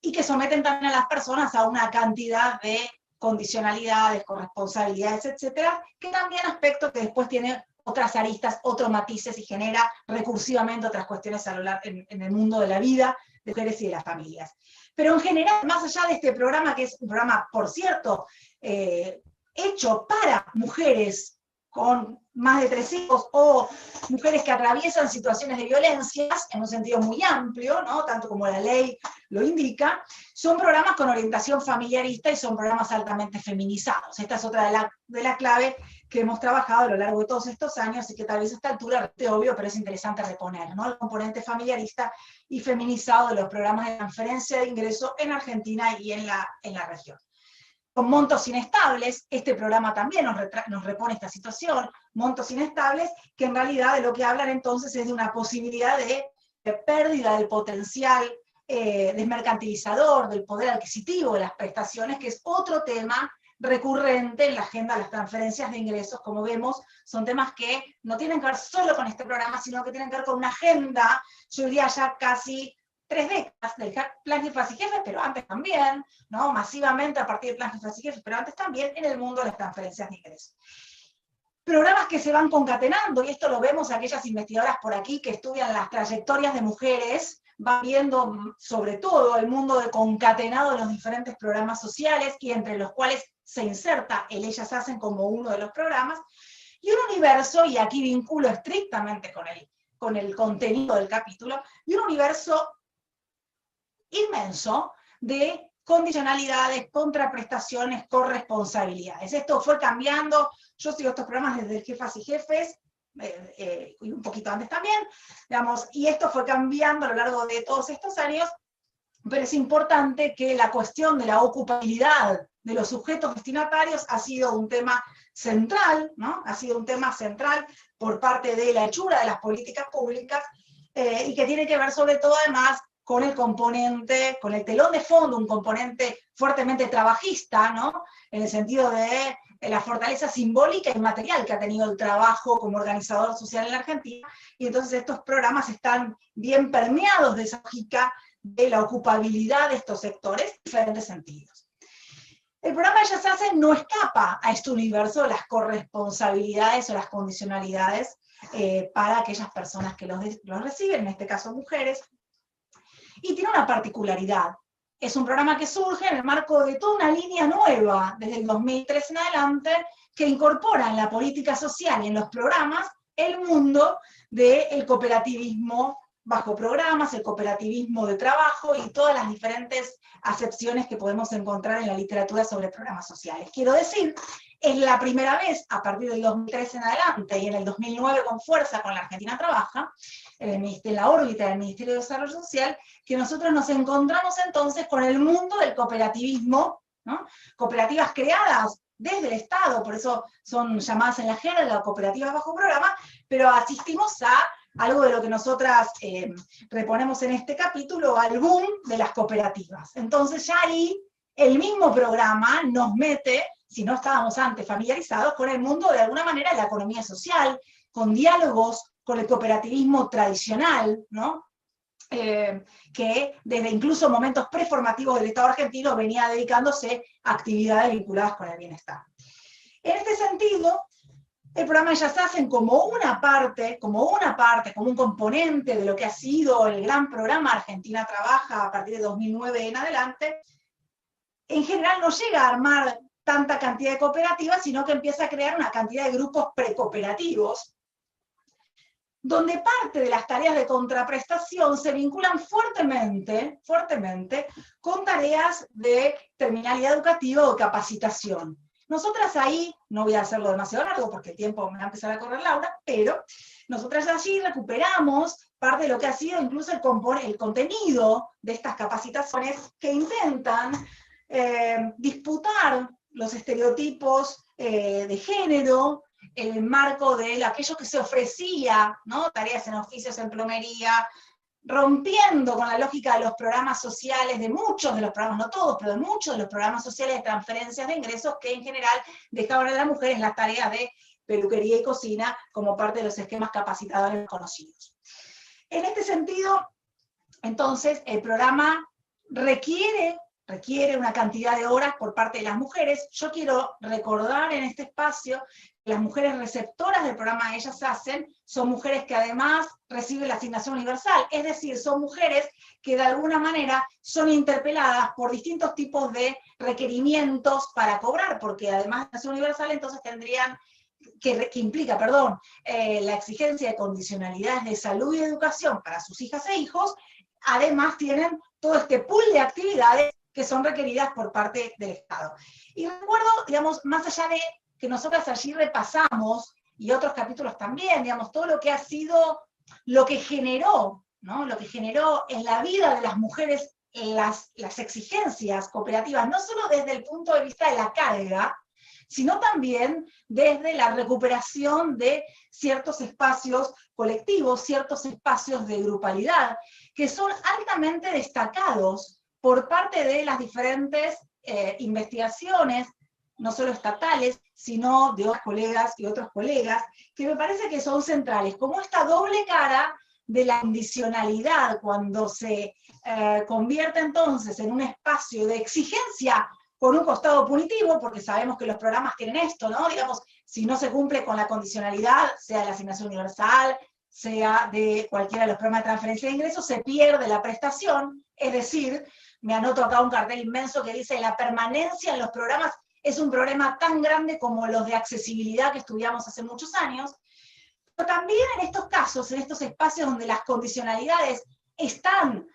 y que someten también a las personas a una cantidad de condicionalidades, corresponsabilidades, etcétera, que también aspecto que después tiene otras aristas, otros matices y genera recursivamente otras cuestiones en el mundo de la vida de mujeres y de las familias. Pero en general, más allá de este programa, que es un programa, por cierto, hecho para mujeres con más de 3 hijos, o mujeres que atraviesan situaciones de violencias, en un sentido muy amplio, ¿no? Tanto como la ley lo indica, son programas con orientación familiarista y son programas altamente feminizados. Esta es otra de la clave que hemos trabajado a lo largo de todos estos años y que tal vez a esta altura resulte obvio, pero es interesante reponer, ¿no? El componente familiarista y feminizado de los programas de transferencia de ingreso en Argentina y en la región. Con montos inestables, este programa también nos repone esta situación, montos inestables, que en realidad de lo que hablan entonces es de una posibilidad de pérdida del potencial desmercantilizador, del poder adquisitivo de las prestaciones, que es otro tema recurrente en la agenda de las transferencias de ingresos. Como vemos, son temas que no tienen que ver solo con este programa, sino que tienen que ver con una agenda, yo diría ya casi 3 décadas del plan Jefas y Jefes, pero antes también, ¿no? Masivamente a partir del plan Jefas y Jefes, pero antes también en el mundo de las transferencias de ingresos. Programas que se van concatenando, y esto lo vemos aquellas investigadoras por aquí que estudian las trayectorias de mujeres, van viendo sobre todo el mundo de concatenado de los diferentes programas sociales, y entre los cuales se inserta el Ellas Hacen como uno de los programas, y un universo, y aquí vinculo estrictamente con el contenido del capítulo, y un universo inmenso de condicionalidades, contraprestaciones, corresponsabilidades. Esto fue cambiando, yo sigo estos programas desde Jefas y Jefes, y un poquito antes también, digamos, y esto fue cambiando a lo largo de todos estos años, pero es importante que la cuestión de la ocupabilidad de los sujetos destinatarios ha sido un tema central, ¿no? Ha sido un tema central por parte de la hechura de las políticas públicas, y que tiene que ver sobre todo además con el componente, con el telón de fondo, un componente fuertemente trabajista, ¿no? En el sentido de la fortaleza simbólica y material que ha tenido el trabajo como organizador social en la Argentina, y entonces estos programas están bien permeados de esa lógica de la ocupabilidad de estos sectores en diferentes sentidos. El programa Ellas Hacen no escapa a este universo de las corresponsabilidades o las condicionalidades para aquellas personas que los reciben, en este caso mujeres, y tiene una particularidad. Es un programa que surge en el marco de toda una línea nueva, desde el 2003 en adelante, que incorpora en la política social y en los programas el mundo del cooperativismo bajo programas, el cooperativismo de trabajo y todas las diferentes acepciones que podemos encontrar en la literatura sobre programas sociales. Quiero decir, es la primera vez, a partir del 2003 en adelante, y en el 2009 con fuerza con la Argentina Trabaja, en la órbita del Ministerio de Desarrollo Social, que nosotros nos encontramos entonces con el mundo del cooperativismo, ¿no? Cooperativas creadas desde el Estado, por eso son llamadas en la jerga cooperativas bajo programa, pero asistimos a algo de lo que nosotras reponemos en este capítulo, al boom de las cooperativas. Entonces ya ahí el mismo programa nos mete, si no estábamos antes familiarizados, con el mundo de alguna manera de la economía social, con diálogos con el cooperativismo tradicional, ¿no? Que desde incluso momentos preformativos del Estado argentino venía dedicándose a actividades vinculadas con el bienestar. En este sentido, el programa Ellas Hacen como una parte, como un componente de lo que ha sido el gran programa Argentina Trabaja a partir de 2009 en adelante, en general no llega a armar tanta cantidad de cooperativas, sino que empieza a crear una cantidad de grupos precooperativos, donde parte de las tareas de contraprestación se vinculan fuertemente con tareas de terminalidad educativa o capacitación. Nosotras ahí, no voy a hacerlo demasiado largo porque el tiempo me va a empezar a correr Laura, pero nosotras allí recuperamos parte de lo que ha sido incluso el contenido de estas capacitaciones que intentan disputar los estereotipos de género, en el marco de aquello que se ofrecía, ¿no? Tareas en oficios, en plomería, rompiendo con la lógica de los programas sociales, de muchos de los programas, no todos, pero de muchos de los programas sociales de transferencias de ingresos que en general dejaban a las mujeres las tareas de peluquería y cocina como parte de los esquemas capacitadores conocidos. En este sentido, entonces, el programa requiere una cantidad de horas por parte de las mujeres. Yo quiero recordar en este espacio que las mujeres receptoras del programa Ellas Hacen son mujeres que además reciben la asignación universal, es decir, son mujeres que de alguna manera son interpeladas por distintos tipos de requerimientos para cobrar, porque además de la asignación universal entonces tendrían que implica, perdón, la exigencia de condicionalidades de salud y educación para sus hijas e hijos, además tienen todo este pool de actividades que son requeridas por parte del Estado. Y recuerdo, digamos, más allá de que nosotras allí repasamos, y otros capítulos también, digamos, todo lo que ha sido, lo que generó, ¿no? Lo que generó en la vida de las mujeres las exigencias cooperativas, no solo desde el punto de vista de la carga, sino también desde la recuperación de ciertos espacios colectivos, ciertos espacios de grupalidad, que son altamente destacados por parte de las diferentes investigaciones, no solo estatales, sino de otros colegas y otros colegas, que me parece que son centrales, como esta doble cara de la condicionalidad, cuando se convierte entonces en un espacio de exigencia con un costado punitivo, porque sabemos que los programas tienen esto, ¿no? Digamos, si no se cumple con la condicionalidad, sea de la asignación universal, sea de cualquiera de los programas de transferencia de ingresos, se pierde la prestación, es decir, me anoto acá un cartel inmenso que dice la permanencia en los programas es un problema tan grande como los de accesibilidad que estudiamos hace muchos años, pero también en estos casos, en estos espacios donde las condicionalidades están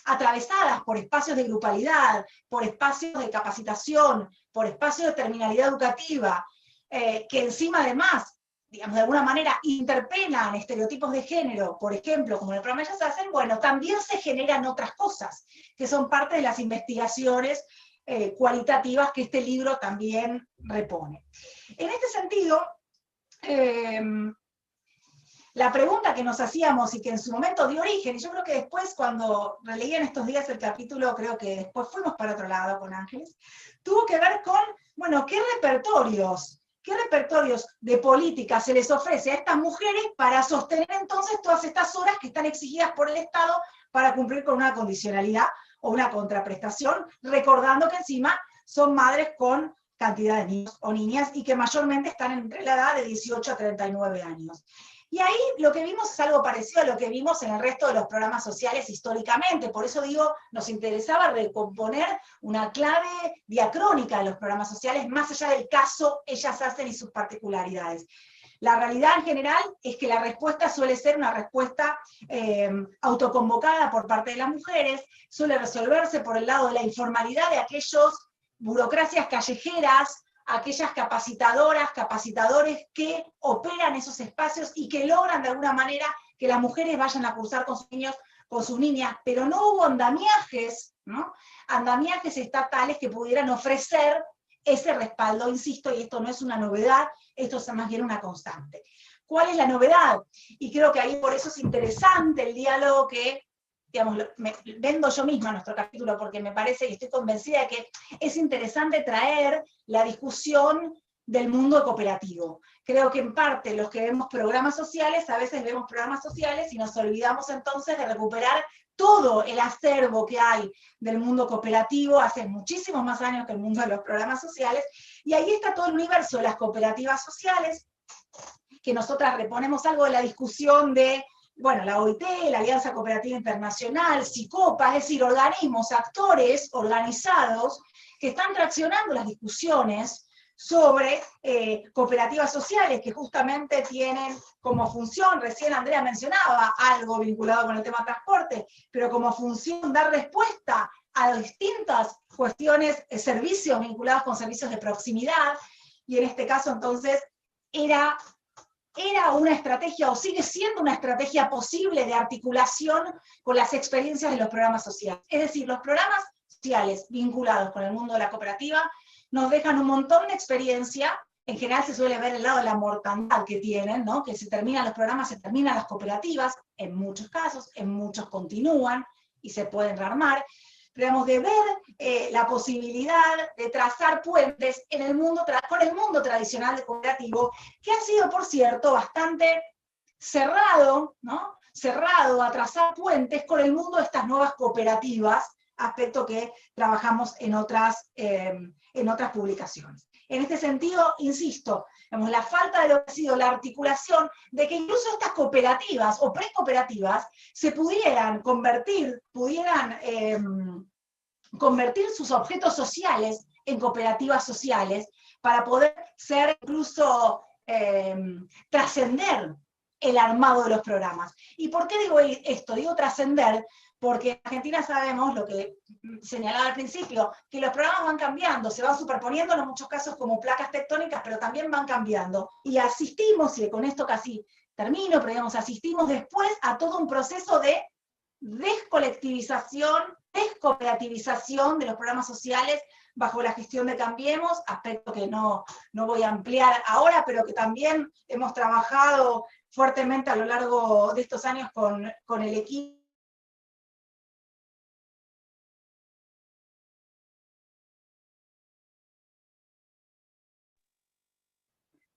atravesadas por espacios de grupalidad, por espacios de capacitación, por espacios de terminalidad educativa, que encima además, digamos, de alguna manera interpelan estereotipos de género, por ejemplo, como en el programa Ellas Hacen, bueno, también se generan otras cosas, que son parte de las investigaciones cualitativas que este libro también repone. En este sentido, la pregunta que nos hacíamos y que en su momento dio origen, y yo creo que después cuando releí en estos días el capítulo, creo que después fuimos para otro lado con Ángeles, tuvo que ver con, bueno, ¿qué repertorios de política se les ofrece a estas mujeres para sostener entonces todas estas horas que están exigidas por el Estado para cumplir con una condicionalidad o una contraprestación, recordando que encima son madres con cantidad de niños o niñas y que mayormente están entre la edad de 18 a 39 años. Y ahí lo que vimos es algo parecido a lo que vimos en el resto de los programas sociales históricamente, por eso digo, nos interesaba recomponer una clave diacrónica de los programas sociales, más allá del caso Ellas Hacen y sus particularidades. La realidad en general es que la respuesta suele ser una respuesta autoconvocada por parte de las mujeres, suele resolverse por el lado de la informalidad de aquellos burocracias callejeras, aquellas capacitadoras, capacitadores que operan esos espacios y que logran de alguna manera que las mujeres vayan a cursar con sus niños, con sus niñas, pero no hubo andamiajes, ¿no? Andamiajes estatales que pudieran ofrecer ese respaldo, insisto, y esto no es una novedad, esto es más bien una constante. ¿Cuál es la novedad? Y creo que ahí por eso es interesante el diálogo que, digamos, vendo yo misma nuestro capítulo, porque me parece y estoy convencida de que es interesante traer la discusión del mundo cooperativo. Creo que en parte los que vemos programas sociales, a veces vemos programas sociales y nos olvidamos entonces de recuperar todo el acervo que hay del mundo cooperativo, hace muchísimos más años que el mundo de los programas sociales, y ahí está todo el universo de las cooperativas sociales, que nosotras reponemos algo de la discusión de, bueno, la OIT, la Alianza Cooperativa Internacional, SICOPA, es decir, organismos, actores organizados que están traccionando las discusiones sobre cooperativas sociales que justamente tienen como función, recién Andrea mencionaba algo vinculado con el tema transporte, pero como función dar respuesta a distintas cuestiones, servicios vinculados con servicios de proximidad, y en este caso entonces era una estrategia, o sigue siendo una estrategia posible de articulación con las experiencias de los programas sociales. Es decir, los programas sociales vinculados con el mundo de la cooperativa nos dejan un montón de experiencia. En general se suele ver el lado de la mortandad que tienen, ¿no? Que se terminan los programas, se terminan las cooperativas, en muchos casos, en muchos continúan y se pueden rearmar. Pero digamos, de ver la posibilidad de trazar puentes en el mundo con el mundo tradicional de cooperativo, que ha sido, por cierto, bastante cerrado, ¿no? Cerrado a trazar puentes con el mundo de estas nuevas cooperativas, aspecto que trabajamos en otras publicaciones. En este sentido, insisto, digamos, la falta de lo que ha sido la articulación de que incluso estas cooperativas o precooperativas se pudieran convertir sus objetos sociales en cooperativas sociales para poder ser incluso trascender el armado de los programas. ¿Y por qué digo esto? Digo trascender porque en Argentina sabemos lo que señalaba al principio, que los programas van cambiando, se van superponiendo en muchos casos como placas tectónicas, pero también van cambiando. Y asistimos, y con esto casi termino, pero digamos, asistimos después a todo un proceso de descolectivización, descooperativización de los programas sociales bajo la gestión de Cambiemos, aspecto que no voy a ampliar ahora, pero que también hemos trabajado fuertemente a lo largo de estos años con el equipo.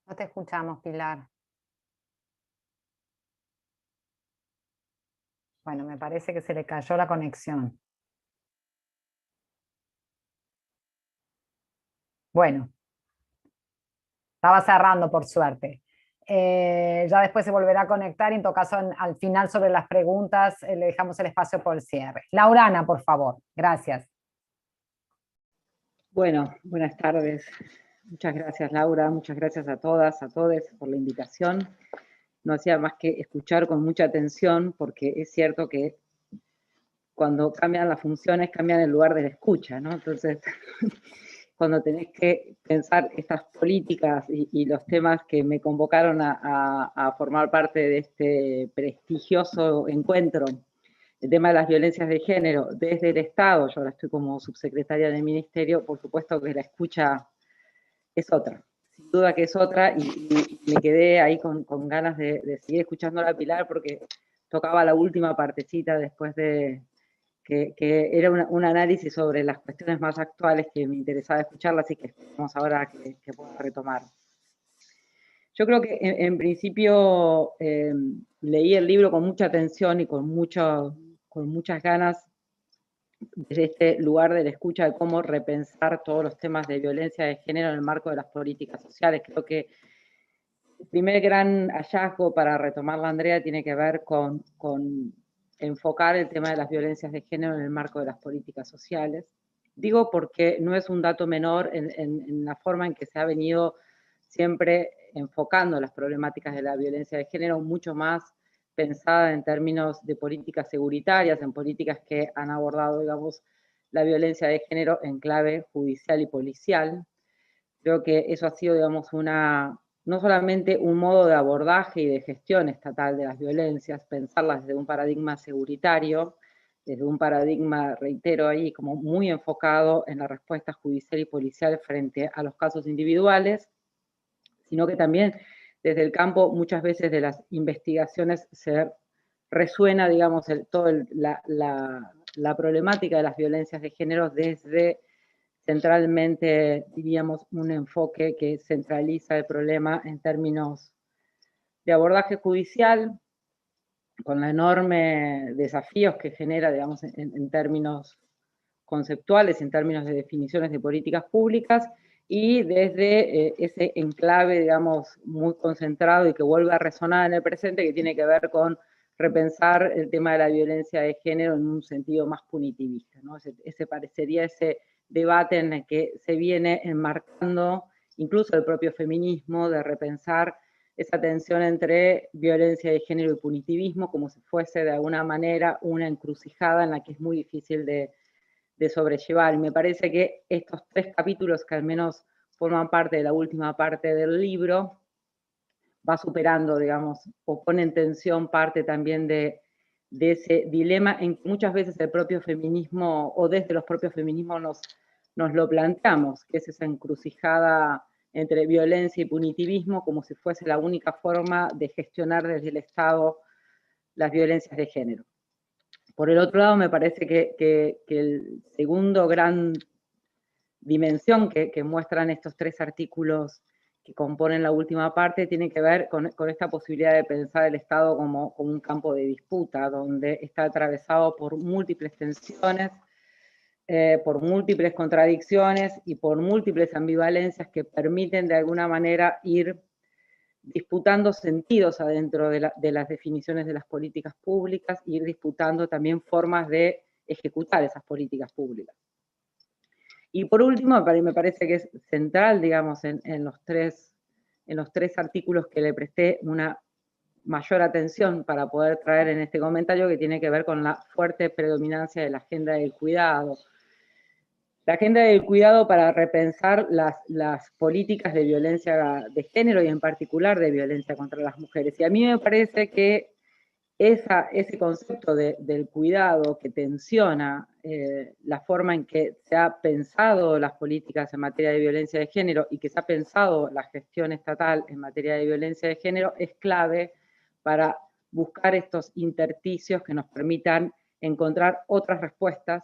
No te escuchamos, Pilar. Bueno, me parece que se le cayó la conexión. Bueno, estaba cerrando por suerte. Ya después se volverá a conectar y en todo caso al final sobre las preguntas le dejamos el espacio por el cierre. Laurana, por favor. Gracias. Bueno, buenas tardes. Muchas gracias, Laura. Muchas gracias a todas, a todos por la invitación. No hacía más que escuchar con mucha atención porque es cierto que cuando cambian las funciones, cambian el lugar de la escucha, ¿no? Entonces, cuando tenés que pensar estas políticas y los temas que me convocaron a formar parte de este prestigioso encuentro, el tema de las violencias de género desde el Estado, yo ahora estoy como subsecretaria del Ministerio, por supuesto que la escucha es otra, sin duda que es otra, y me quedé ahí con ganas de seguir escuchando a Pilar porque tocaba la última partecita después de que era un análisis sobre las cuestiones más actuales que me interesaba escucharla, así que esperamos ahora que pueda retomar. Yo creo que en principio leí el libro con mucha atención y con muchas ganas desde este lugar de la escucha de cómo repensar todos los temas de violencia de género en el marco de las políticas sociales. Creo que el primer gran hallazgo para retomarla, Andrea, tiene que ver con enfocar el tema de las violencias de género en el marco de las políticas sociales. Digo porque no es un dato menor en la forma en que se ha venido siempre enfocando las problemáticas de la violencia de género, mucho más pensada en términos de políticas seguritarias, en políticas que han abordado, digamos, la violencia de género en clave judicial y policial. Creo que eso ha sido, digamos, no solamente un modo de abordaje y de gestión estatal de las violencias, pensarlas desde un paradigma seguritario, desde un paradigma, reitero ahí, como muy enfocado en la respuesta judicial y policial frente a los casos individuales, sino que también desde el campo muchas veces de las investigaciones se resuena, digamos, toda la problemática de las violencias de género desde centralmente, diríamos, un enfoque que centraliza el problema en términos de abordaje judicial, con los enormes desafíos que genera, digamos, en términos conceptuales, en términos de definiciones de políticas públicas, y desde ese enclave, digamos, muy concentrado y que vuelve a resonar en el presente, que tiene que ver con repensar el tema de la violencia de género en un sentido más punitivista, ¿no? Ese parecería ese debate en el que se viene enmarcando incluso el propio feminismo, de repensar esa tensión entre violencia de género y punitivismo, como si fuese de alguna manera una encrucijada en la que es muy difícil de sobrellevar. Y me parece que estos 3 capítulos, que al menos forman parte de la última parte del libro, va superando, digamos, o pone en tensión parte también de ese dilema en que muchas veces el propio feminismo, o desde los propios feminismos nos lo planteamos, que es esa encrucijada entre violencia y punitivismo, como si fuese la única forma de gestionar desde el Estado las violencias de género. Por el otro lado, me parece que el segundo gran dimensión que muestran estos 3 artículos que componen la última parte tiene que ver con esta posibilidad de pensar el Estado como un campo de disputa, donde está atravesado por múltiples tensiones, por múltiples contradicciones y por múltiples ambivalencias que permiten de alguna manera ir disputando sentidos adentro de las definiciones de las políticas públicas, ir disputando también formas de ejecutar esas políticas públicas. Y por último, me parece que es central, digamos, en los tres artículos que le presté una mayor atención para poder traer en este comentario, que tiene que ver con la fuerte predominancia de la agenda del cuidado. La agenda del cuidado para repensar las políticas de violencia de género y en particular de violencia contra las mujeres. Y a mí me parece que ese concepto del cuidado que tensiona la forma en que se ha pensado las políticas en materia de violencia de género y que se ha pensado la gestión estatal en materia de violencia de género es clave para buscar estos intersticios que nos permitan encontrar otras respuestas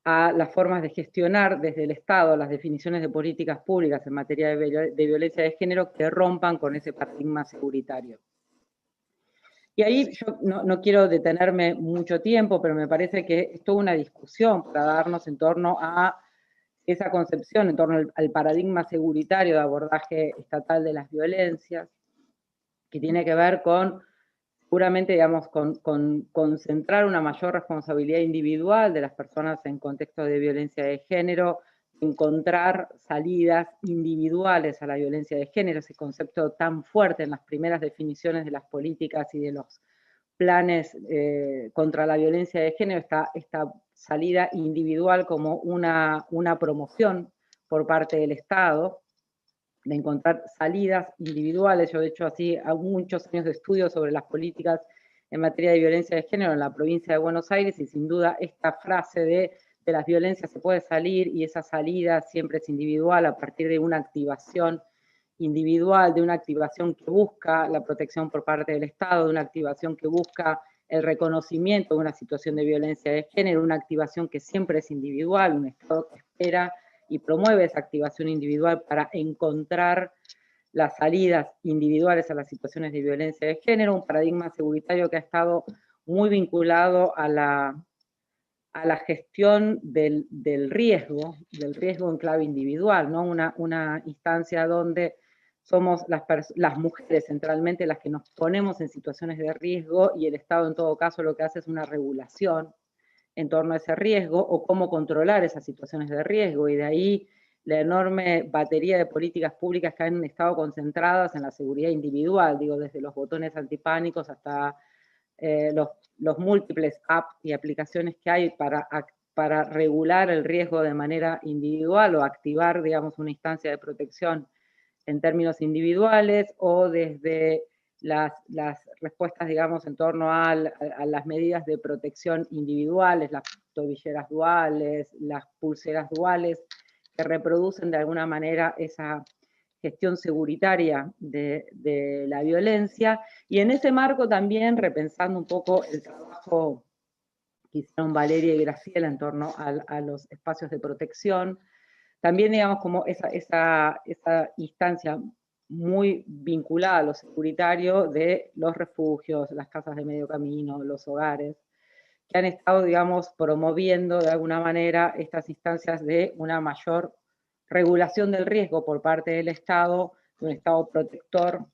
a las formas de gestionar desde el Estado las definiciones de políticas públicas en materia de violencia de género que rompan con ese paradigma seguritario. Y ahí yo no quiero detenerme mucho tiempo, pero me parece que es toda una discusión para darnos en torno a esa concepción, en torno al paradigma seguritario de abordaje estatal de las violencias, que tiene que ver con, seguramente, digamos, con concentrar una mayor responsabilidad individual de las personas en contexto de violencia de género, encontrar salidas individuales a la violencia de género, ese concepto tan fuerte en las primeras definiciones de las políticas y de los planes contra la violencia de género, esta salida individual como una promoción por parte del Estado, de encontrar salidas individuales. Yo, de hecho, así hago muchos años de estudio sobre las políticas en materia de violencia de género en la provincia de Buenos Aires, y sin duda esta frase de las violencias se puede salir, y esa salida siempre es individual a partir de una activación individual, de una activación que busca la protección por parte del Estado, de una activación que busca el reconocimiento de una situación de violencia de género, una activación que siempre es individual, un Estado que espera y promueve esa activación individual para encontrar las salidas individuales a las situaciones de violencia de género, un paradigma seguritario que ha estado muy vinculado a la gestión del riesgo en clave individual, ¿no? Una instancia donde somos las mujeres centralmente las que nos ponemos en situaciones de riesgo, y el Estado en todo caso lo que hace es una regulación en torno a ese riesgo o cómo controlar esas situaciones de riesgo, y de ahí la enorme batería de políticas públicas que han estado concentradas en la seguridad individual, digo, desde los botones antipánicos hasta los múltiples apps y aplicaciones que hay para regular el riesgo de manera individual o activar, digamos, una instancia de protección en términos individuales, o desde las respuestas, digamos, en torno a las medidas de protección individuales, las tobilleras duales, las pulseras duales, que reproducen de alguna manera esa gestión seguritaria de la violencia. Y en ese marco también, repensando un poco el trabajo que hicieron Valeria y Graciela en torno a los espacios de protección, también, digamos, como esa instancia muy vinculada a lo securitario de los refugios, las casas de medio camino, los hogares, que han estado, digamos, promoviendo de alguna manera estas instancias de una mayor regulación del riesgo por parte del Estado, de un Estado protector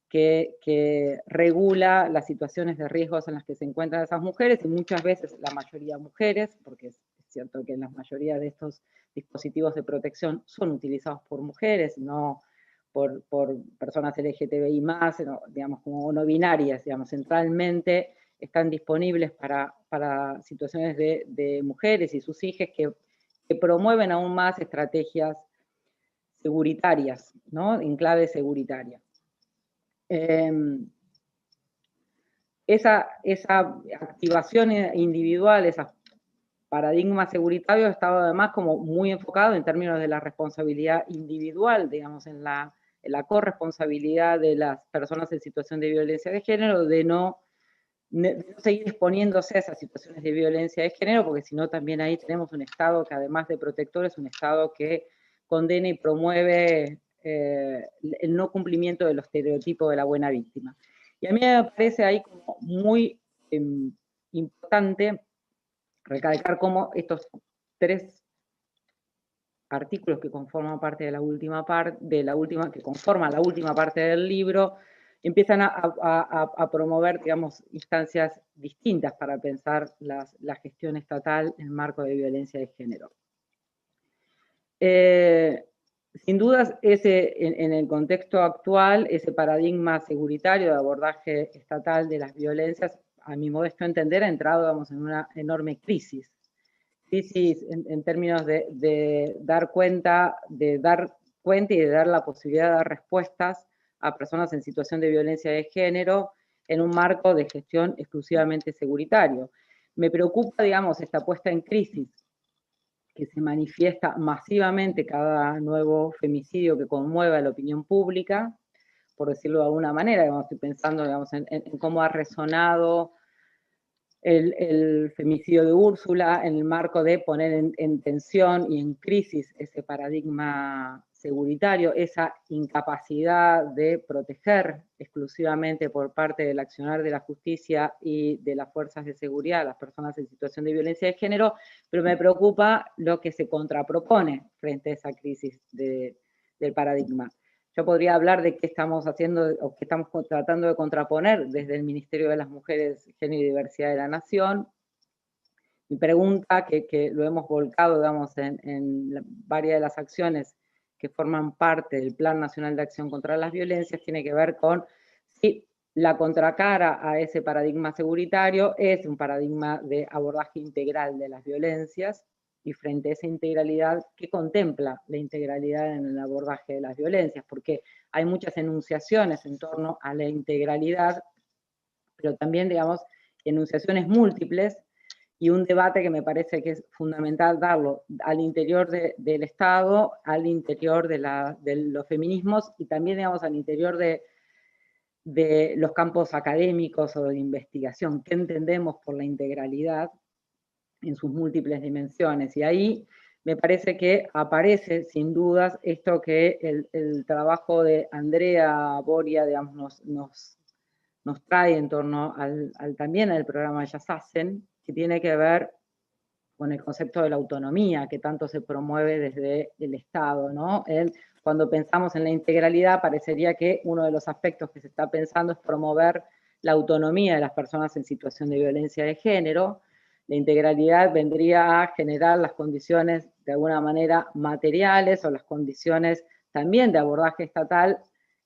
que regula las situaciones de riesgos en las que se encuentran esas mujeres, y muchas veces la mayoría mujeres, porque es cierto que la mayoría de estos dispositivos de protección son utilizados por mujeres, no por personas LGTBI+, digamos, como no binarias, digamos, centralmente están disponibles para situaciones de mujeres y sus hijas que promueven aún más estrategias seguritarias, ¿no? En clave seguritaria. Esa activación individual, esos paradigmas seguritarios, ha estado además como muy enfocado en términos de la responsabilidad individual, digamos, en la corresponsabilidad de las personas en situación de violencia de género, de no seguir exponiéndose a esas situaciones de violencia de género, porque si no también ahí tenemos un Estado que, además de protector, es un Estado que condena y promueve el no cumplimiento de los estereotipos de la buena víctima. Y a mí me parece ahí como muy importante recalcar cómo estos tres artículos que conforman parte de la última parte, que conforman la última parte del libro, empiezan a promover, digamos, instancias distintas para pensar la gestión estatal en marco de violencia de género. Sin dudas, en el contexto actual, ese paradigma seguritario de abordaje estatal de las violencias, a mi modesto entender, ha entrado, digamos, en una enorme crisis. Crisis en términos de dar cuenta y de dar la posibilidad de dar respuestas a personas en situación de violencia de género en un marco de gestión exclusivamente seguritario. Me preocupa, digamos, esta puesta en crisis que se manifiesta masivamente cada nuevo femicidio que conmueve a la opinión pública, por decirlo de alguna manera. Digamos, estoy pensando, digamos, en cómo ha resonado el femicidio de Úrsula en el marco de poner en tensión y en crisis ese paradigma seguritario, esa incapacidad de proteger exclusivamente por parte del accionar de la justicia y de las fuerzas de seguridad a las personas en situación de violencia de género, pero me preocupa lo que se contrapropone frente a esa crisis del paradigma. Yo podría hablar de qué estamos haciendo o qué estamos tratando de contraponer desde el Ministerio de las Mujeres, Género y Diversidad de la Nación. Mi pregunta, que lo hemos volcado, digamos, en varias de las acciones que forman parte del Plan Nacional de Acción contra las Violencias, tiene que ver con si la contracara a ese paradigma seguritario es un paradigma de abordaje integral de las violencias, y frente a esa integralidad, ¿qué contempla la integralidad en el abordaje de las violencias? Porque hay muchas enunciaciones en torno a la integralidad, pero también, digamos, enunciaciones múltiples, y un debate que me parece que es fundamental darlo al interior del Estado, al interior de los feminismos, y también, digamos, al interior de los campos académicos o de investigación. ¿Qué entendemos por la integralidad en sus múltiples dimensiones? Y ahí me parece que aparece, sin dudas, esto que el trabajo de Andrea Boria, digamos, nos trae en torno también al programa Ellas Hacen, que tiene que ver con el concepto de la autonomía que tanto se promueve desde el Estado, ¿no? Cuando pensamos en la integralidad, parecería que uno de los aspectos que se está pensando es promover la autonomía de las personas en situación de violencia de género. La integralidad vendría a generar las condiciones, de alguna manera, materiales, o las condiciones también de abordaje estatal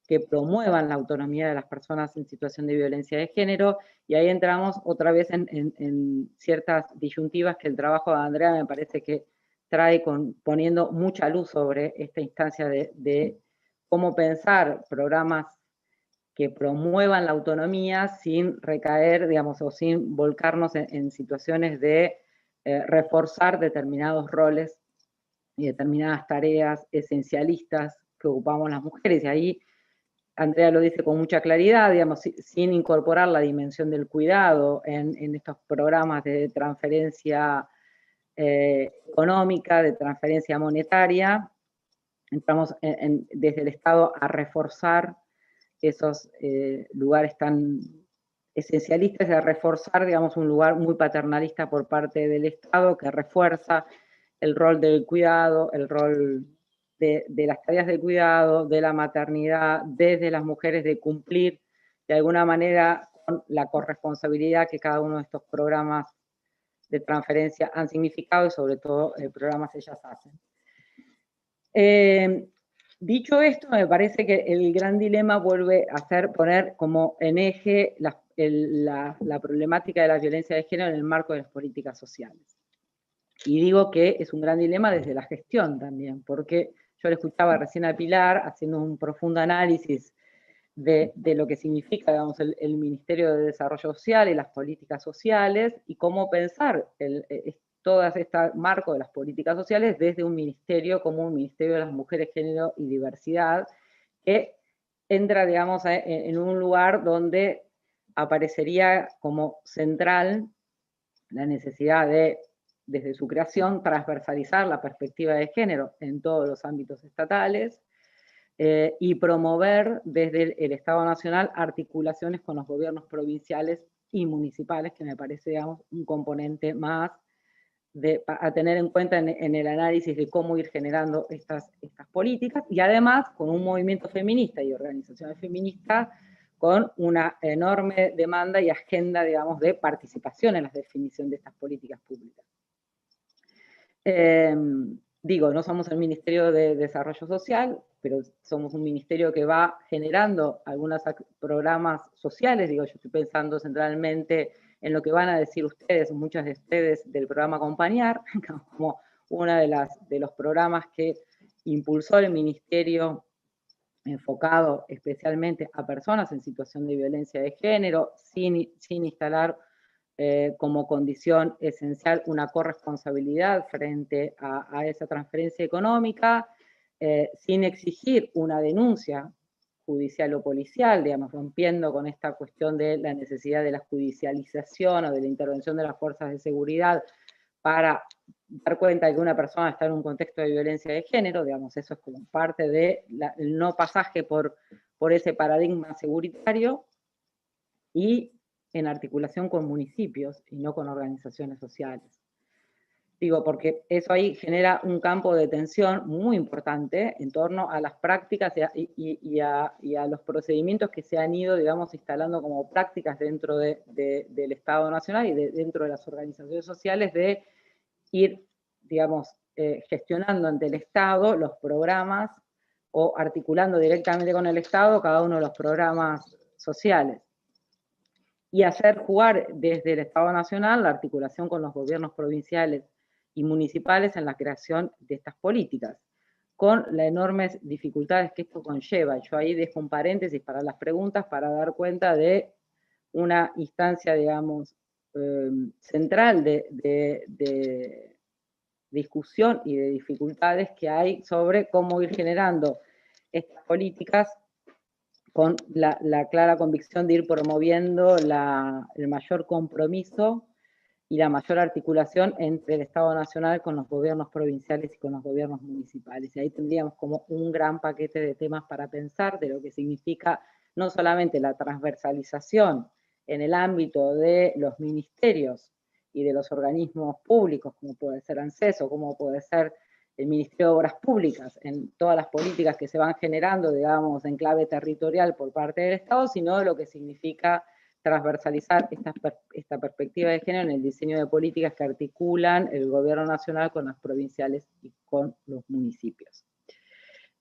que promuevan la autonomía de las personas en situación de violencia de género, y ahí entramos otra vez en ciertas disyuntivas que el trabajo de Andrea me parece que trae poniendo mucha luz sobre esta instancia de cómo pensar programas que promuevan la autonomía sin recaer, digamos, o sin volcarnos en situaciones de reforzar determinados roles y determinadas tareas esencialistas que ocupamos las mujeres. Y ahí Andrea lo dice con mucha claridad, digamos, sin incorporar la dimensión del cuidado en estos programas de transferencia económica, de transferencia monetaria. Entramos desde el Estado a reforzar esos lugares tan esencialistas, y a reforzar, digamos, un lugar muy paternalista por parte del Estado que refuerza el rol del cuidado, el rol de las tareas de cuidado, de la maternidad, desde las mujeres, de cumplir de alguna manera con la corresponsabilidad que cada uno de estos programas de transferencia han significado, y sobre todo programas Ellas Hacen. Dicho esto, me parece que el gran dilema vuelve a poner como en eje la problemática de la violencia de género en el marco de las políticas sociales. Y digo que es un gran dilema desde la gestión también, porque yo le escuchaba recién a Pilar haciendo un profundo análisis de lo que significa, digamos, el Ministerio de Desarrollo Social y las políticas sociales, y cómo pensar todo este marco de las políticas sociales desde un ministerio como un Ministerio de las Mujeres, Género y Diversidad, que entra, digamos, en un lugar donde aparecería como central la necesidad de, desde su creación, transversalizar la perspectiva de género en todos los ámbitos estatales, y promover desde el Estado Nacional articulaciones con los gobiernos provinciales y municipales, que me parece, digamos, un componente más a tener en cuenta en el análisis de cómo ir generando estas políticas, y además con un movimiento feminista y organizaciones feministas con una enorme demanda y agenda, digamos, de participación en la definición de estas políticas públicas. digo, no somos el Ministerio de Desarrollo Social, pero somos un ministerio que va generando algunos programas sociales. Digo, yo estoy pensando centralmente en lo que van a decir ustedes, muchas de ustedes, del programa Acompañar, como uno de los programas que impulsó el ministerio, enfocado especialmente a personas en situación de violencia de género, sin instalar como condición esencial una corresponsabilidad frente a esa transferencia económica, sin exigir una denuncia judicial o policial, digamos, rompiendo con esta cuestión de la necesidad de la judicialización o de la intervención de las fuerzas de seguridad para dar cuenta de que una persona está en un contexto de violencia de género, digamos, eso es como parte del no pasaje por ese paradigma seguritario, y en articulación con municipios y no con organizaciones sociales. Digo, porque eso ahí genera un campo de tensión muy importante en torno a las prácticas y a los procedimientos que se han ido, digamos, instalando como prácticas dentro del Estado Nacional y dentro de las organizaciones sociales, de ir, digamos, gestionando ante el Estado los programas o articulando directamente con el Estado cada uno de los programas sociales, y hacer jugar desde el Estado Nacional la articulación con los gobiernos provinciales y municipales en la creación de estas políticas, con las enormes dificultades que esto conlleva. Yo ahí dejo un paréntesis para las preguntas para dar cuenta de una instancia, digamos, central de discusión y de dificultades que hay sobre cómo ir generando estas políticas con la clara convicción de ir promoviendo el mayor compromiso y la mayor articulación entre el Estado Nacional con los gobiernos provinciales y con los gobiernos municipales. Y ahí tendríamos como un gran paquete de temas para pensar de lo que significa no solamente la transversalización en el ámbito de los ministerios y de los organismos públicos, como puede ser ANSES o como puede ser el Ministerio de Obras Públicas, en todas las políticas que se van generando, digamos, en clave territorial por parte del Estado, sino lo que significa transversalizar esta perspectiva de género en el diseño de políticas que articulan el gobierno nacional con las provinciales y con los municipios.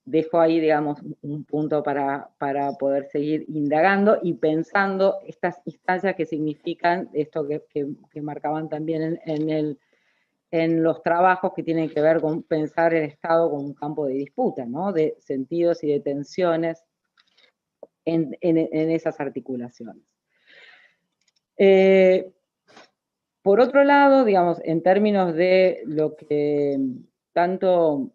Dejo ahí, digamos, un punto para poder seguir indagando y pensando estas instancias que significan esto que marcaban también en los trabajos que tienen que ver con pensar el Estado como un campo de disputa, ¿no? De sentidos y de tensiones en esas articulaciones. Por otro lado, digamos, en términos de lo que tanto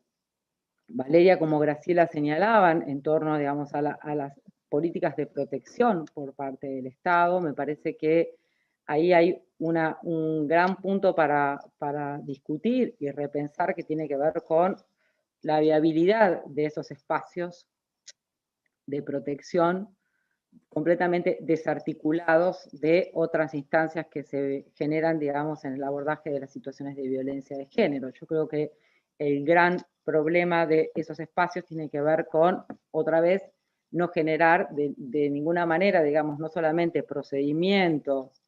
Valeria como Graciela señalaban en torno, digamos, a las políticas de protección por parte del Estado, me parece que ahí hay un gran punto para discutir y repensar, que tiene que ver con la viabilidad de esos espacios de protección completamente desarticulados de otras instancias que se generan, digamos, en el abordaje de las situaciones de violencia de género. Yo creo que el gran problema de esos espacios tiene que ver con, otra vez, no generar de ninguna manera, digamos, no solamente procedimientos,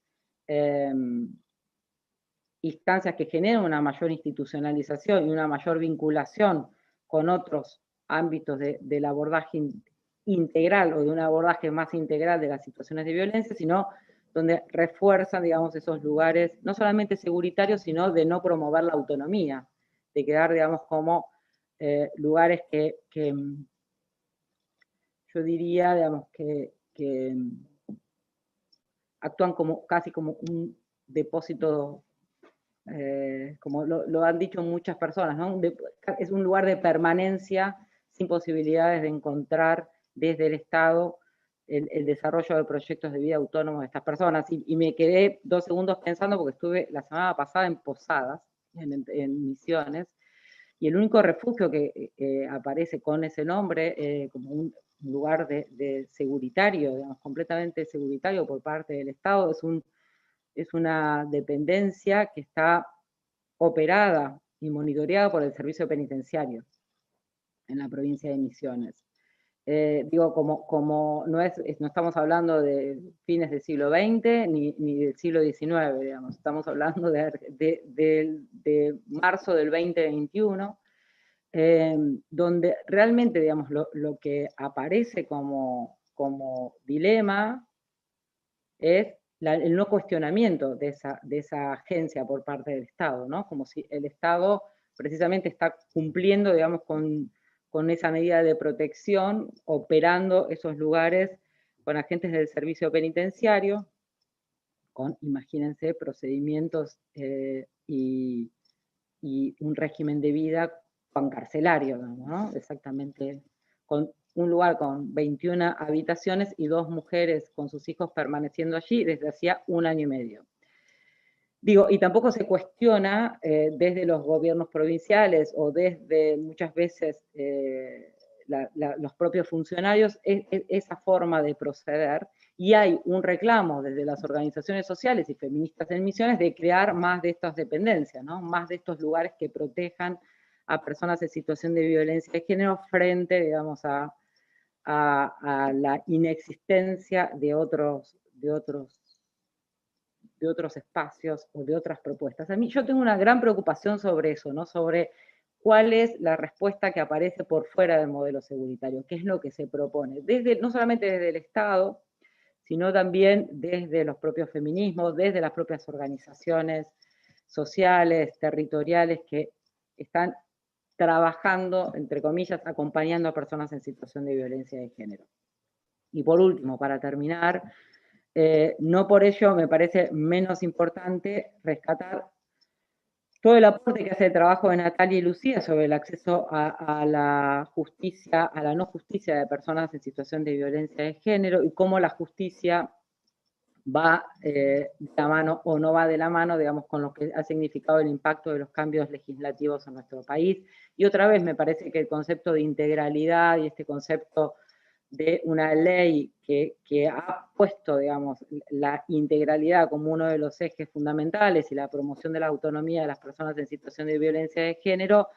instancias que generen una mayor institucionalización y una mayor vinculación con otros ámbitos del abordaje integral o de un abordaje más integral de las situaciones de violencia, sino donde refuerzan, digamos, esos lugares, no solamente seguritarios, sino de no promover la autonomía, de quedar, digamos, como lugares que yo diría, digamos, que actúan como casi como un depósito, como lo han dicho muchas personas, ¿no? Es un lugar de permanencia sin posibilidades de encontrar desde el Estado el desarrollo de proyectos de vida autónomos de estas personas. Y me quedé 2 segundos pensando, porque estuve la semana pasada en Posadas, en Misiones, y el único refugio que aparece con ese nombre, como un lugar de seguritario, digamos, completamente seguritario por parte del Estado, es una dependencia que está operada y monitoreada por el servicio penitenciario en la provincia de Misiones. Digo, como no estamos hablando de fines del siglo XX ni del siglo XIX, digamos, estamos hablando de marzo del 2021, donde realmente, digamos, lo que aparece como dilema es el no cuestionamiento de esa agencia por parte del Estado, ¿no? Como si el Estado precisamente está cumpliendo, digamos, con esa medida de protección, operando esos lugares con agentes del servicio penitenciario, con, imagínense, procedimientos y un régimen de vida pancarcelario, ¿no? Exactamente, con un lugar con 21 habitaciones y 2 mujeres con sus hijos permaneciendo allí desde hacía 1 año y medio. Digo, y tampoco se cuestiona desde los gobiernos provinciales o desde muchas veces los propios funcionarios esa forma de proceder, y hay un reclamo desde las organizaciones sociales y feministas en Misiones de crear más de estas dependencias, ¿no? Más de estos lugares que protejan a personas en situación de violencia de género frente, digamos, a la inexistencia de otros espacios o de otras propuestas. A mí, yo tengo una gran preocupación sobre eso, ¿no? Sobre cuál es la respuesta que aparece por fuera del modelo seguritario, qué es lo que se propone, no solamente desde el Estado, sino también desde los propios feminismos, desde las propias organizaciones sociales, territoriales, que están trabajando, entre comillas, acompañando a personas en situación de violencia de género. Y por último, para terminar, no por ello me parece menos importante rescatar todo el aporte que hace el trabajo de Natalia y Lucía sobre el acceso a la justicia, a la no justicia de personas en situación de violencia de género, y cómo la justicia va de la mano o no va de la mano, digamos, con lo que ha significado el impacto de los cambios legislativos en nuestro país. Y otra vez me parece que el concepto de integralidad y este concepto de una ley que ha puesto, digamos, la integralidad como uno de los ejes fundamentales y la promoción de la autonomía de las personas en situación de violencia de género,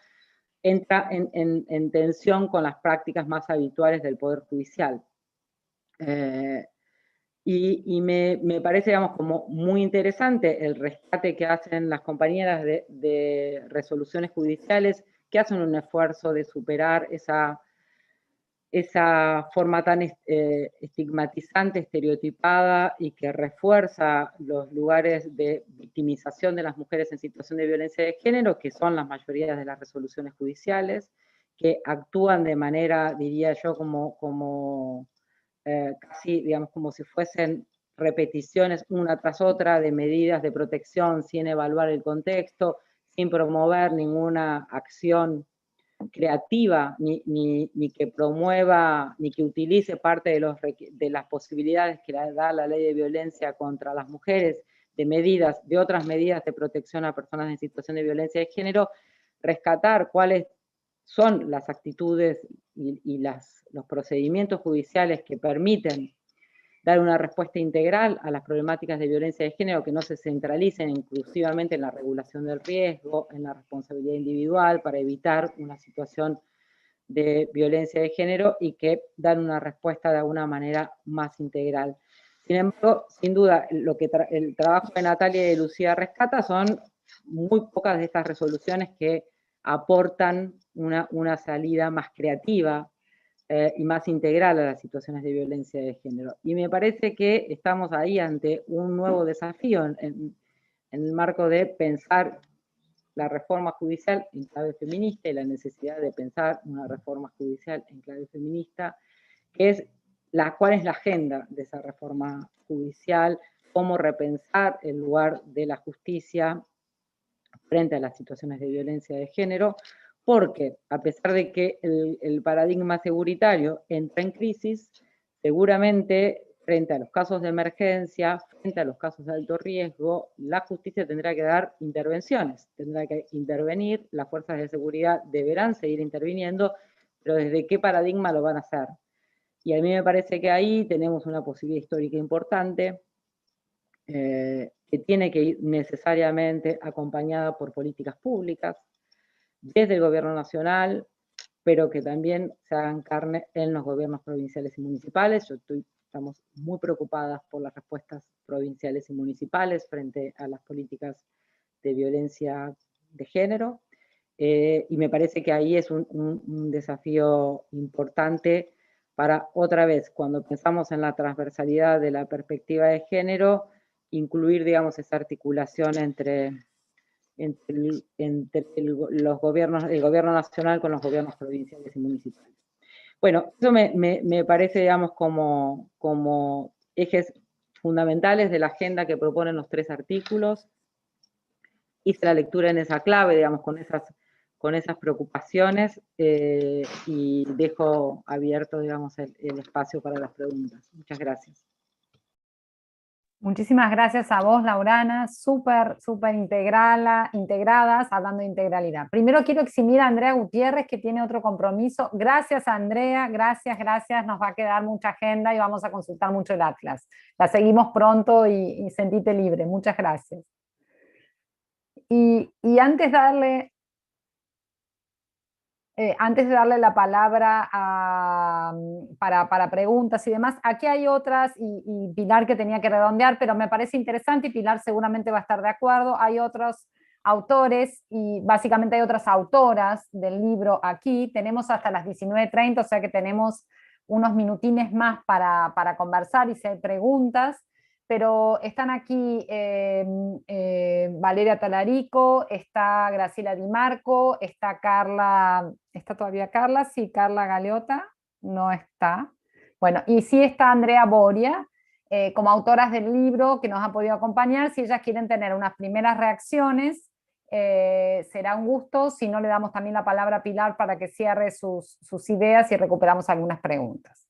entra en tensión con las prácticas más habituales del Poder Judicial. Y me parece, digamos, como muy interesante el rescate que hacen las compañeras de resoluciones judiciales, que hacen un esfuerzo de superar esa forma tan estigmatizante, estereotipada, y que refuerza los lugares de victimización de las mujeres en situación de violencia de género, que son las mayorías de las resoluciones judiciales, que actúan de manera, diría yo, como casi, digamos, como si fuesen repeticiones una tras otra de medidas de protección sin evaluar el contexto, sin promover ninguna acción creativa, ni que promueva, ni que utilice parte de las posibilidades que da la ley de violencia contra las mujeres, de otras medidas de protección a personas en situación de violencia de género, rescatar cuáles son las actitudes y los procedimientos judiciales que permiten dar una respuesta integral a las problemáticas de violencia de género, que no se centralicen exclusivamente en la regulación del riesgo, en la responsabilidad individual para evitar una situación de violencia de género, y que dan una respuesta de alguna manera más integral. Sin embargo, sin duda, el trabajo de Natalia y de Lucía rescata son muy pocas de estas resoluciones que aportan una salida más creativa y más integral a las situaciones de violencia de género. Y me parece que estamos ahí ante un nuevo desafío en el marco de pensar la reforma judicial en clave feminista y la necesidad de pensar una reforma judicial en clave feminista, que es cuál es la agenda de esa reforma judicial, cómo repensar el lugar de la justicia frente a las situaciones de violencia de género, porque a pesar de que el paradigma seguritario entra en crisis, seguramente frente a los casos de emergencia, frente a los casos de alto riesgo, la justicia tendrá que dar intervenciones, tendrá que intervenir, las fuerzas de seguridad deberán seguir interviniendo, pero ¿desde qué paradigma lo van a hacer? Y a mí me parece que ahí tenemos una posibilidad histórica importante, que tiene que ir necesariamente acompañada por políticas públicas desde el gobierno nacional, pero que también se hagan carne en los gobiernos provinciales y municipales. Estamos muy preocupadas por las respuestas provinciales y municipales frente a las políticas de violencia de género, y me parece que ahí es un desafío importante para, otra vez, cuando pensamos en la transversalidad de la perspectiva de género, incluir, digamos, esa articulación entre los gobiernos, el gobierno nacional con los gobiernos provinciales y municipales. Bueno, eso me parece, digamos, como ejes fundamentales de la agenda que proponen los 3 artículos. Hice la lectura en esa clave, digamos, con esas preocupaciones, y dejo abierto, digamos, el espacio para las preguntas. Muchas gracias. Muchísimas gracias a vos, Laurana, súper integradas, hablando de integralidad. Primero quiero eximir a Andrea Gutiérrez, que tiene otro compromiso. Gracias, Andrea, gracias, nos va a quedar mucha agenda y vamos a consultar mucho el Atlas. La seguimos pronto y sentite libre. Muchas gracias. Y antes de darle la palabra para preguntas y demás, aquí hay otras, y Pilar que tenía que redondear, pero me parece interesante y Pilar seguramente va a estar de acuerdo. Hay otros autores y básicamente hay otras autoras del libro aquí. Tenemos hasta las 19:30, o sea que tenemos unos minutines más para conversar y si hay preguntas. Pero están aquí Valeria Talarico, está Graciela Di Marco, está Carla, ¿está todavía Carla? Sí, Carla Galeota, no está. Bueno, y sí está Andrea Boria, como autoras del libro que nos ha podido acompañar. Si ellas quieren tener unas primeras reacciones, será un gusto. Si no, le damos también la palabra a Pilar para que cierre sus ideas y recuperamos algunas preguntas.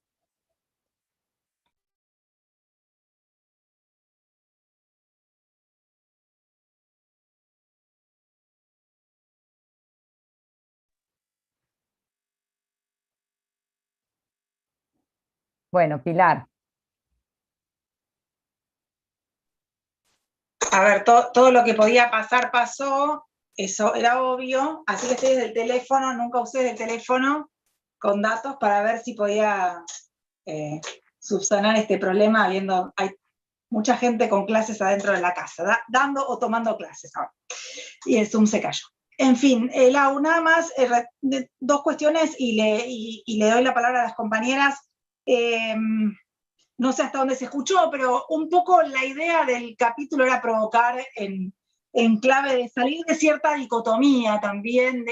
Bueno, Pilar. A ver, todo lo que podía pasar pasó, eso era obvio, así que estoy desde el teléfono, nunca usé el teléfono con datos para ver si podía subsanar este problema, hay mucha gente con clases adentro de la casa, dando o tomando clases ahora, y el Zoom se cayó. En fin, Lau, nada más, 2 cuestiones y le doy la palabra a las compañeras. No sé hasta dónde se escuchó, pero un poco la idea del capítulo era provocar en clave de salir de cierta dicotomía también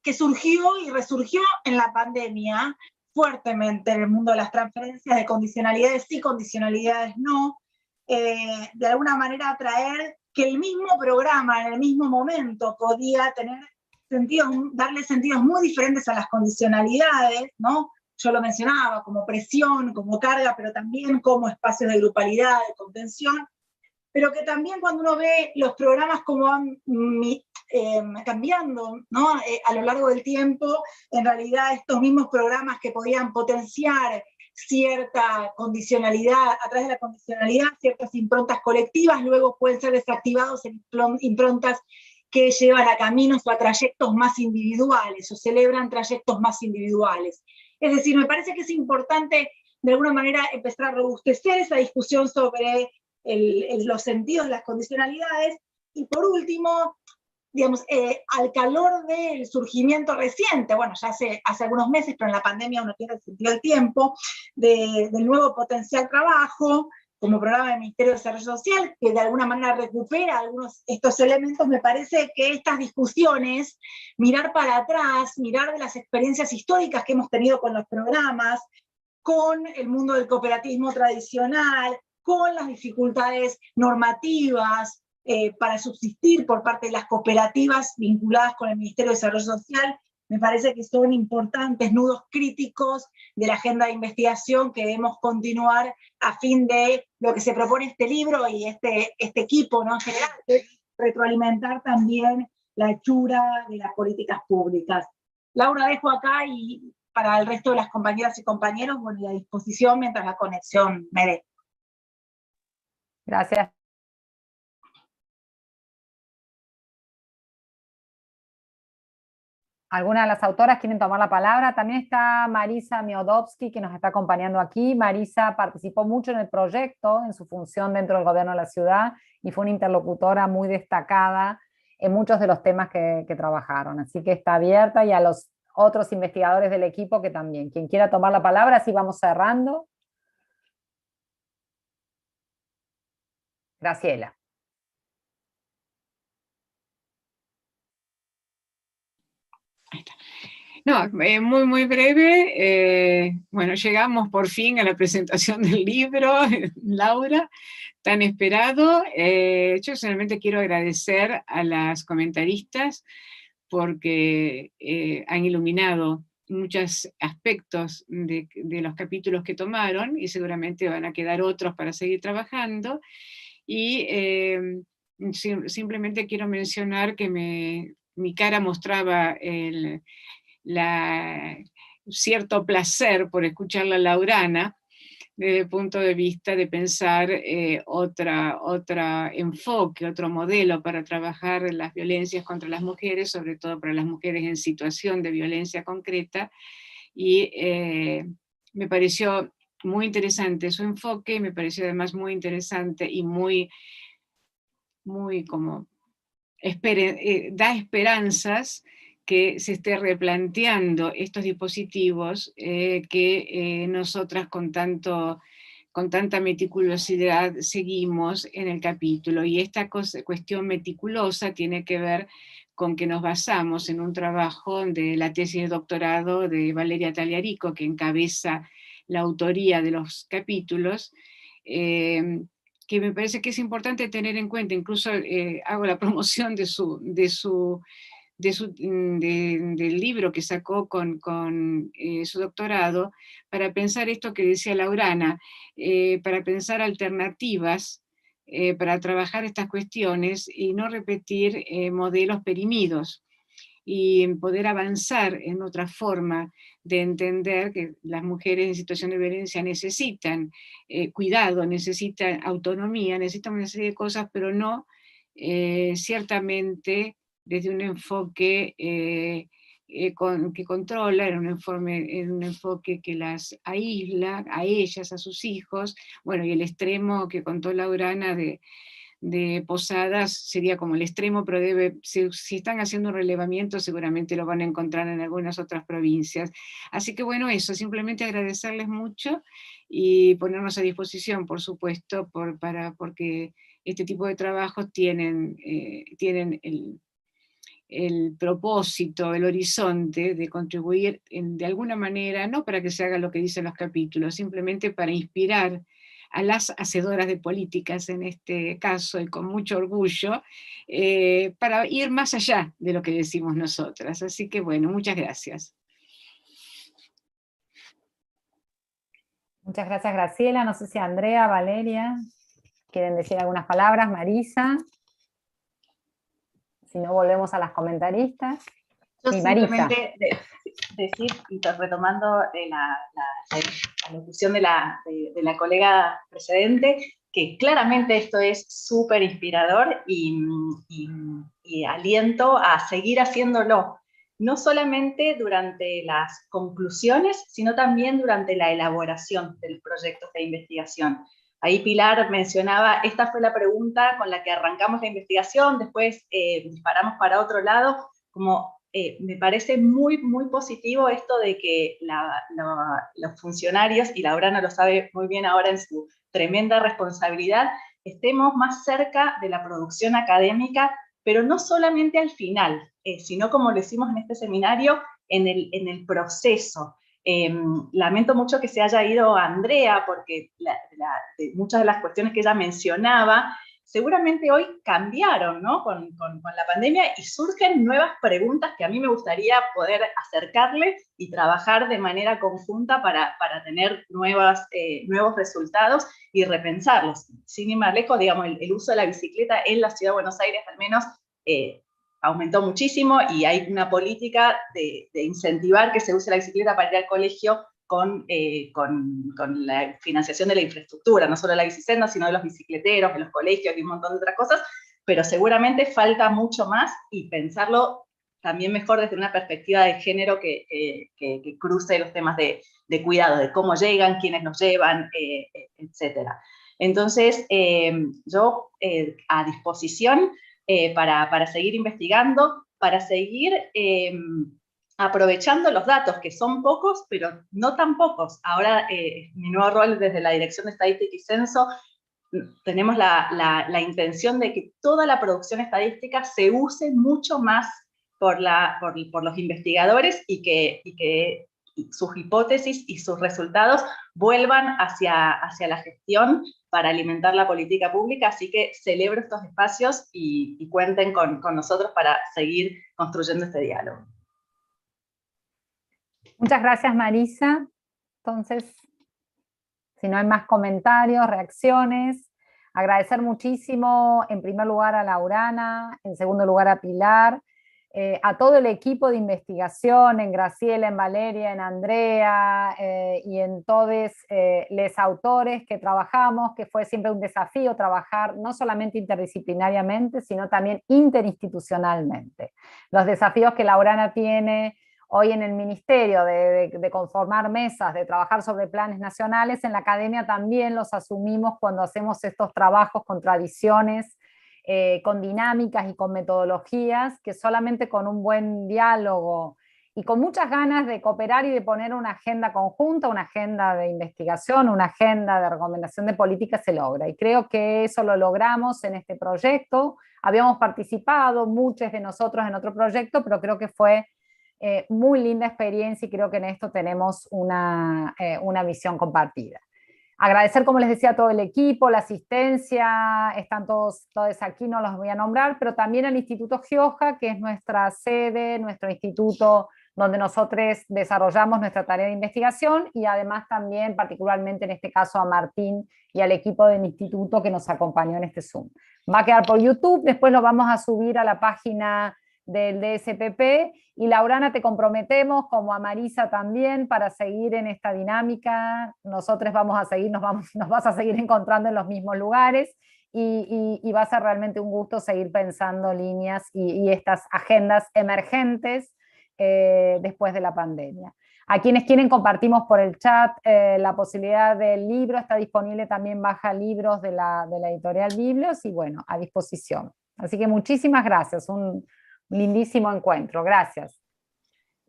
que surgió y resurgió en la pandemia fuertemente en el mundo de las transferencias, de condicionalidades sí, condicionalidades no, de alguna manera traer que el mismo programa en el mismo momento podía tener darle sentidos muy diferentes a las condicionalidades, ¿no? Yo lo mencionaba, como presión, como carga, pero también como espacios de grupalidad, de contención, pero que también cuando uno ve los programas como van cambiando, ¿no? A lo largo del tiempo, en realidad estos mismos programas que podían potenciar cierta condicionalidad, a través de la condicionalidad, ciertas improntas colectivas, luego pueden ser desactivados en improntas que llevan a caminos o a trayectos más individuales, o celebran trayectos más individuales. Es decir, me parece que es importante de alguna manera empezar a robustecer esa discusión sobre los sentidos, las condicionalidades, y por último, digamos, al calor del surgimiento reciente, bueno, ya hace algunos meses, pero en la pandemia uno pierde el sentido del tiempo, del nuevo potencial trabajo, como programa del Ministerio de Desarrollo Social, que de alguna manera recupera algunos estos elementos. Me parece que estas discusiones, mirar para atrás, mirar de las experiencias históricas que hemos tenido con los programas, con el mundo del cooperativismo tradicional, con las dificultades normativas para subsistir por parte de las cooperativas vinculadas con el Ministerio de Desarrollo Social, me parece que son importantes nudos críticos de la agenda de investigación que debemos continuar a fin de lo que se propone este libro y este equipo, ¿no? En general, retroalimentar también la hechura de las políticas públicas. Laura, dejo acá y para el resto de las compañeras y compañeros, bueno, a disposición mientras la conexión me dé. Gracias. ¿Alguna de las autoras quieren tomar la palabra? También está Marisa Miodowski, que nos está acompañando aquí. Marisa participó mucho en el proyecto, en su función dentro del gobierno de la ciudad, y fue una interlocutora muy destacada en muchos de los temas que trabajaron. Así que está abierta, y a los otros investigadores del equipo que también. Quien quiera tomar la palabra, así vamos cerrando. Graciela. No, muy breve. Bueno, llegamos por fin a la presentación del libro, Laura, tan esperado. Yo solamente quiero agradecer a las comentaristas porque han iluminado muchos aspectos de los capítulos que tomaron, y seguramente van a quedar otros para seguir trabajando. Y simplemente quiero mencionar que mi cara mostraba cierto placer por escuchar la Laurana, desde el punto de vista de pensar otro enfoque, otro modelo para trabajar las violencias contra las mujeres, sobre todo para las mujeres en situación de violencia concreta, y me pareció muy interesante su enfoque, me pareció además muy interesante y muy como da esperanzas que se esté replanteando estos dispositivos que nosotras con tanta meticulosidad seguimos en el capítulo. Y esta cuestión meticulosa tiene que ver con que nos basamos en un trabajo de la tesis de doctorado de Valeria Tagliarico, que encabeza la autoría de los capítulos, que me parece que es importante tener en cuenta. Incluso hago la promoción del libro que sacó con su doctorado, para pensar esto que decía Laurana, para pensar alternativas para trabajar estas cuestiones y no repetir modelos perimidos, y poder avanzar en otra forma de entender que las mujeres en situación de violencia necesitan cuidado, necesitan autonomía, necesitan una serie de cosas, pero no ciertamente desde un enfoque que controla, en un enfoque que las aísla, a ellas, a sus hijos. Bueno, y el extremo que contó Laurana de Posadas sería como el extremo, pero si están haciendo un relevamiento seguramente lo van a encontrar en algunas otras provincias. Así que bueno, eso, simplemente agradecerles mucho y ponernos a disposición, por supuesto, porque este tipo de trabajos tienen el propósito, el horizonte de contribuir de alguna manera, no para que se haga lo que dicen los capítulos, simplemente para inspirar a las hacedoras de políticas en este caso, y con mucho orgullo, para ir más allá de lo que decimos nosotras. Así que bueno, muchas gracias. Muchas gracias, Graciela. No sé si Andrea, Valeria, quieren decir algunas palabras, Marisa. Si no, volvemos a las comentaristas. Yo Sí, simplemente decir, y retomando la locución de la colega precedente, que claramente esto es súper inspirador y aliento a seguir haciéndolo, no solamente durante las conclusiones, sino también durante la elaboración de los proyectos de investigación. Ahí Pilar mencionaba, esta fue la pregunta con la que arrancamos la investigación, después disparamos para otro lado, como me parece muy, muy positivo esto de que los funcionarios, y Laurana lo sabe muy bien ahora en su tremenda responsabilidad, estemos más cerca de la producción académica, pero no solamente al final, sino como lo hicimos en este seminario, en el proceso. Lamento mucho que se haya ido Andrea, porque muchas de las cuestiones que ella mencionaba, seguramente hoy cambiaron, ¿no? con la pandemia, y surgen nuevas preguntas que a mí me gustaría poder acercarle y trabajar de manera conjunta para tener nuevos resultados y repensarlos. Sin ir más lejos, digamos, el uso de la bicicleta en la Ciudad de Buenos Aires al menos aumentó muchísimo, y hay una política de incentivar que se use la bicicleta para ir al colegio con la financiación de la infraestructura, no solo la bicicenda, sino de los bicicleteros, de los colegios y un montón de otras cosas, pero seguramente falta mucho más, y pensarlo también mejor desde una perspectiva de género que cruce los temas de cuidado, de cómo llegan, quiénes nos llevan, etc. Entonces, yo a disposición para seguir investigando, para seguir aprovechando los datos, que son pocos, pero no tan pocos. Ahora, mi nuevo rol desde la Dirección de Estadística y Censo, tenemos la intención de que toda la producción estadística se use mucho más por los investigadores y que sus hipótesis y sus resultados vuelvan hacia la gestión para alimentar la política pública, así que celebro estos espacios y cuenten con nosotros para seguir construyendo este diálogo. Muchas gracias, Marisa. Entonces, si no hay más comentarios, reacciones, agradecer muchísimo, en primer lugar, a Laurana, en segundo lugar, a Pilar, a todo el equipo de investigación, en Graciela, en Valeria, en Andrea, y en todos los autores que trabajamos, que fue siempre un desafío trabajar no solamente interdisciplinariamente, sino también interinstitucionalmente. Los desafíos que Laurana tiene hoy en el ministerio de conformar mesas, de trabajar sobre planes nacionales, en la academia también los asumimos cuando hacemos estos trabajos con tradiciones, con dinámicas y con metodologías, que solamente con un buen diálogo y con muchas ganas de cooperar y de poner una agenda conjunta, una agenda de investigación, una agenda de recomendación de política se logra. Y creo que eso lo logramos en este proyecto. Habíamos participado, muchos de nosotros, en otro proyecto, pero creo que fue muy linda experiencia y creo que en esto tenemos una visión compartida. Agradecer, como les decía, a todo el equipo, la asistencia, están todos aquí, no los voy a nombrar, pero también al Instituto Gioja, que es nuestra sede, nuestro instituto donde nosotros desarrollamos nuestra tarea de investigación, y además también, particularmente en este caso, a Martín y al equipo del instituto que nos acompañó en este Zoom. Va a quedar por YouTube, después lo vamos a subir a la página del DSPP, y Laurana, te comprometemos, como a Marisa también, para seguir en esta dinámica. Nosotros vamos a seguir, nos vas a seguir encontrando en los mismos lugares, y va a ser realmente un gusto seguir pensando líneas y estas agendas emergentes después de la pandemia. A quienes quieren, compartimos por el chat la posibilidad del libro, está disponible también Baja Libros de la editorial Biblios, y bueno, a disposición. Así que muchísimas gracias, un lindísimo encuentro. Gracias.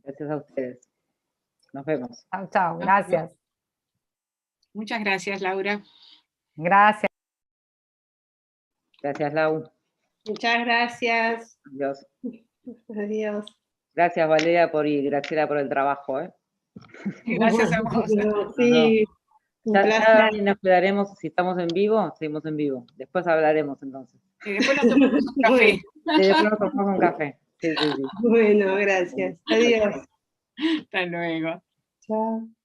Gracias a ustedes. Nos vemos. Chao, chao. Gracias. Muchas gracias, Laura. Gracias. Gracias, Lau. Muchas gracias. Adiós. Adiós. Gracias, Valeria, y Graciela por el trabajo. Gracias a vos. Sí, ya nos quedaremos, si estamos en vivo, seguimos en vivo. Después hablaremos entonces. Y después nos tomamos un café. Y después nos tomamos un café. Sí. Bueno, gracias. Adiós. Hasta luego. Chao.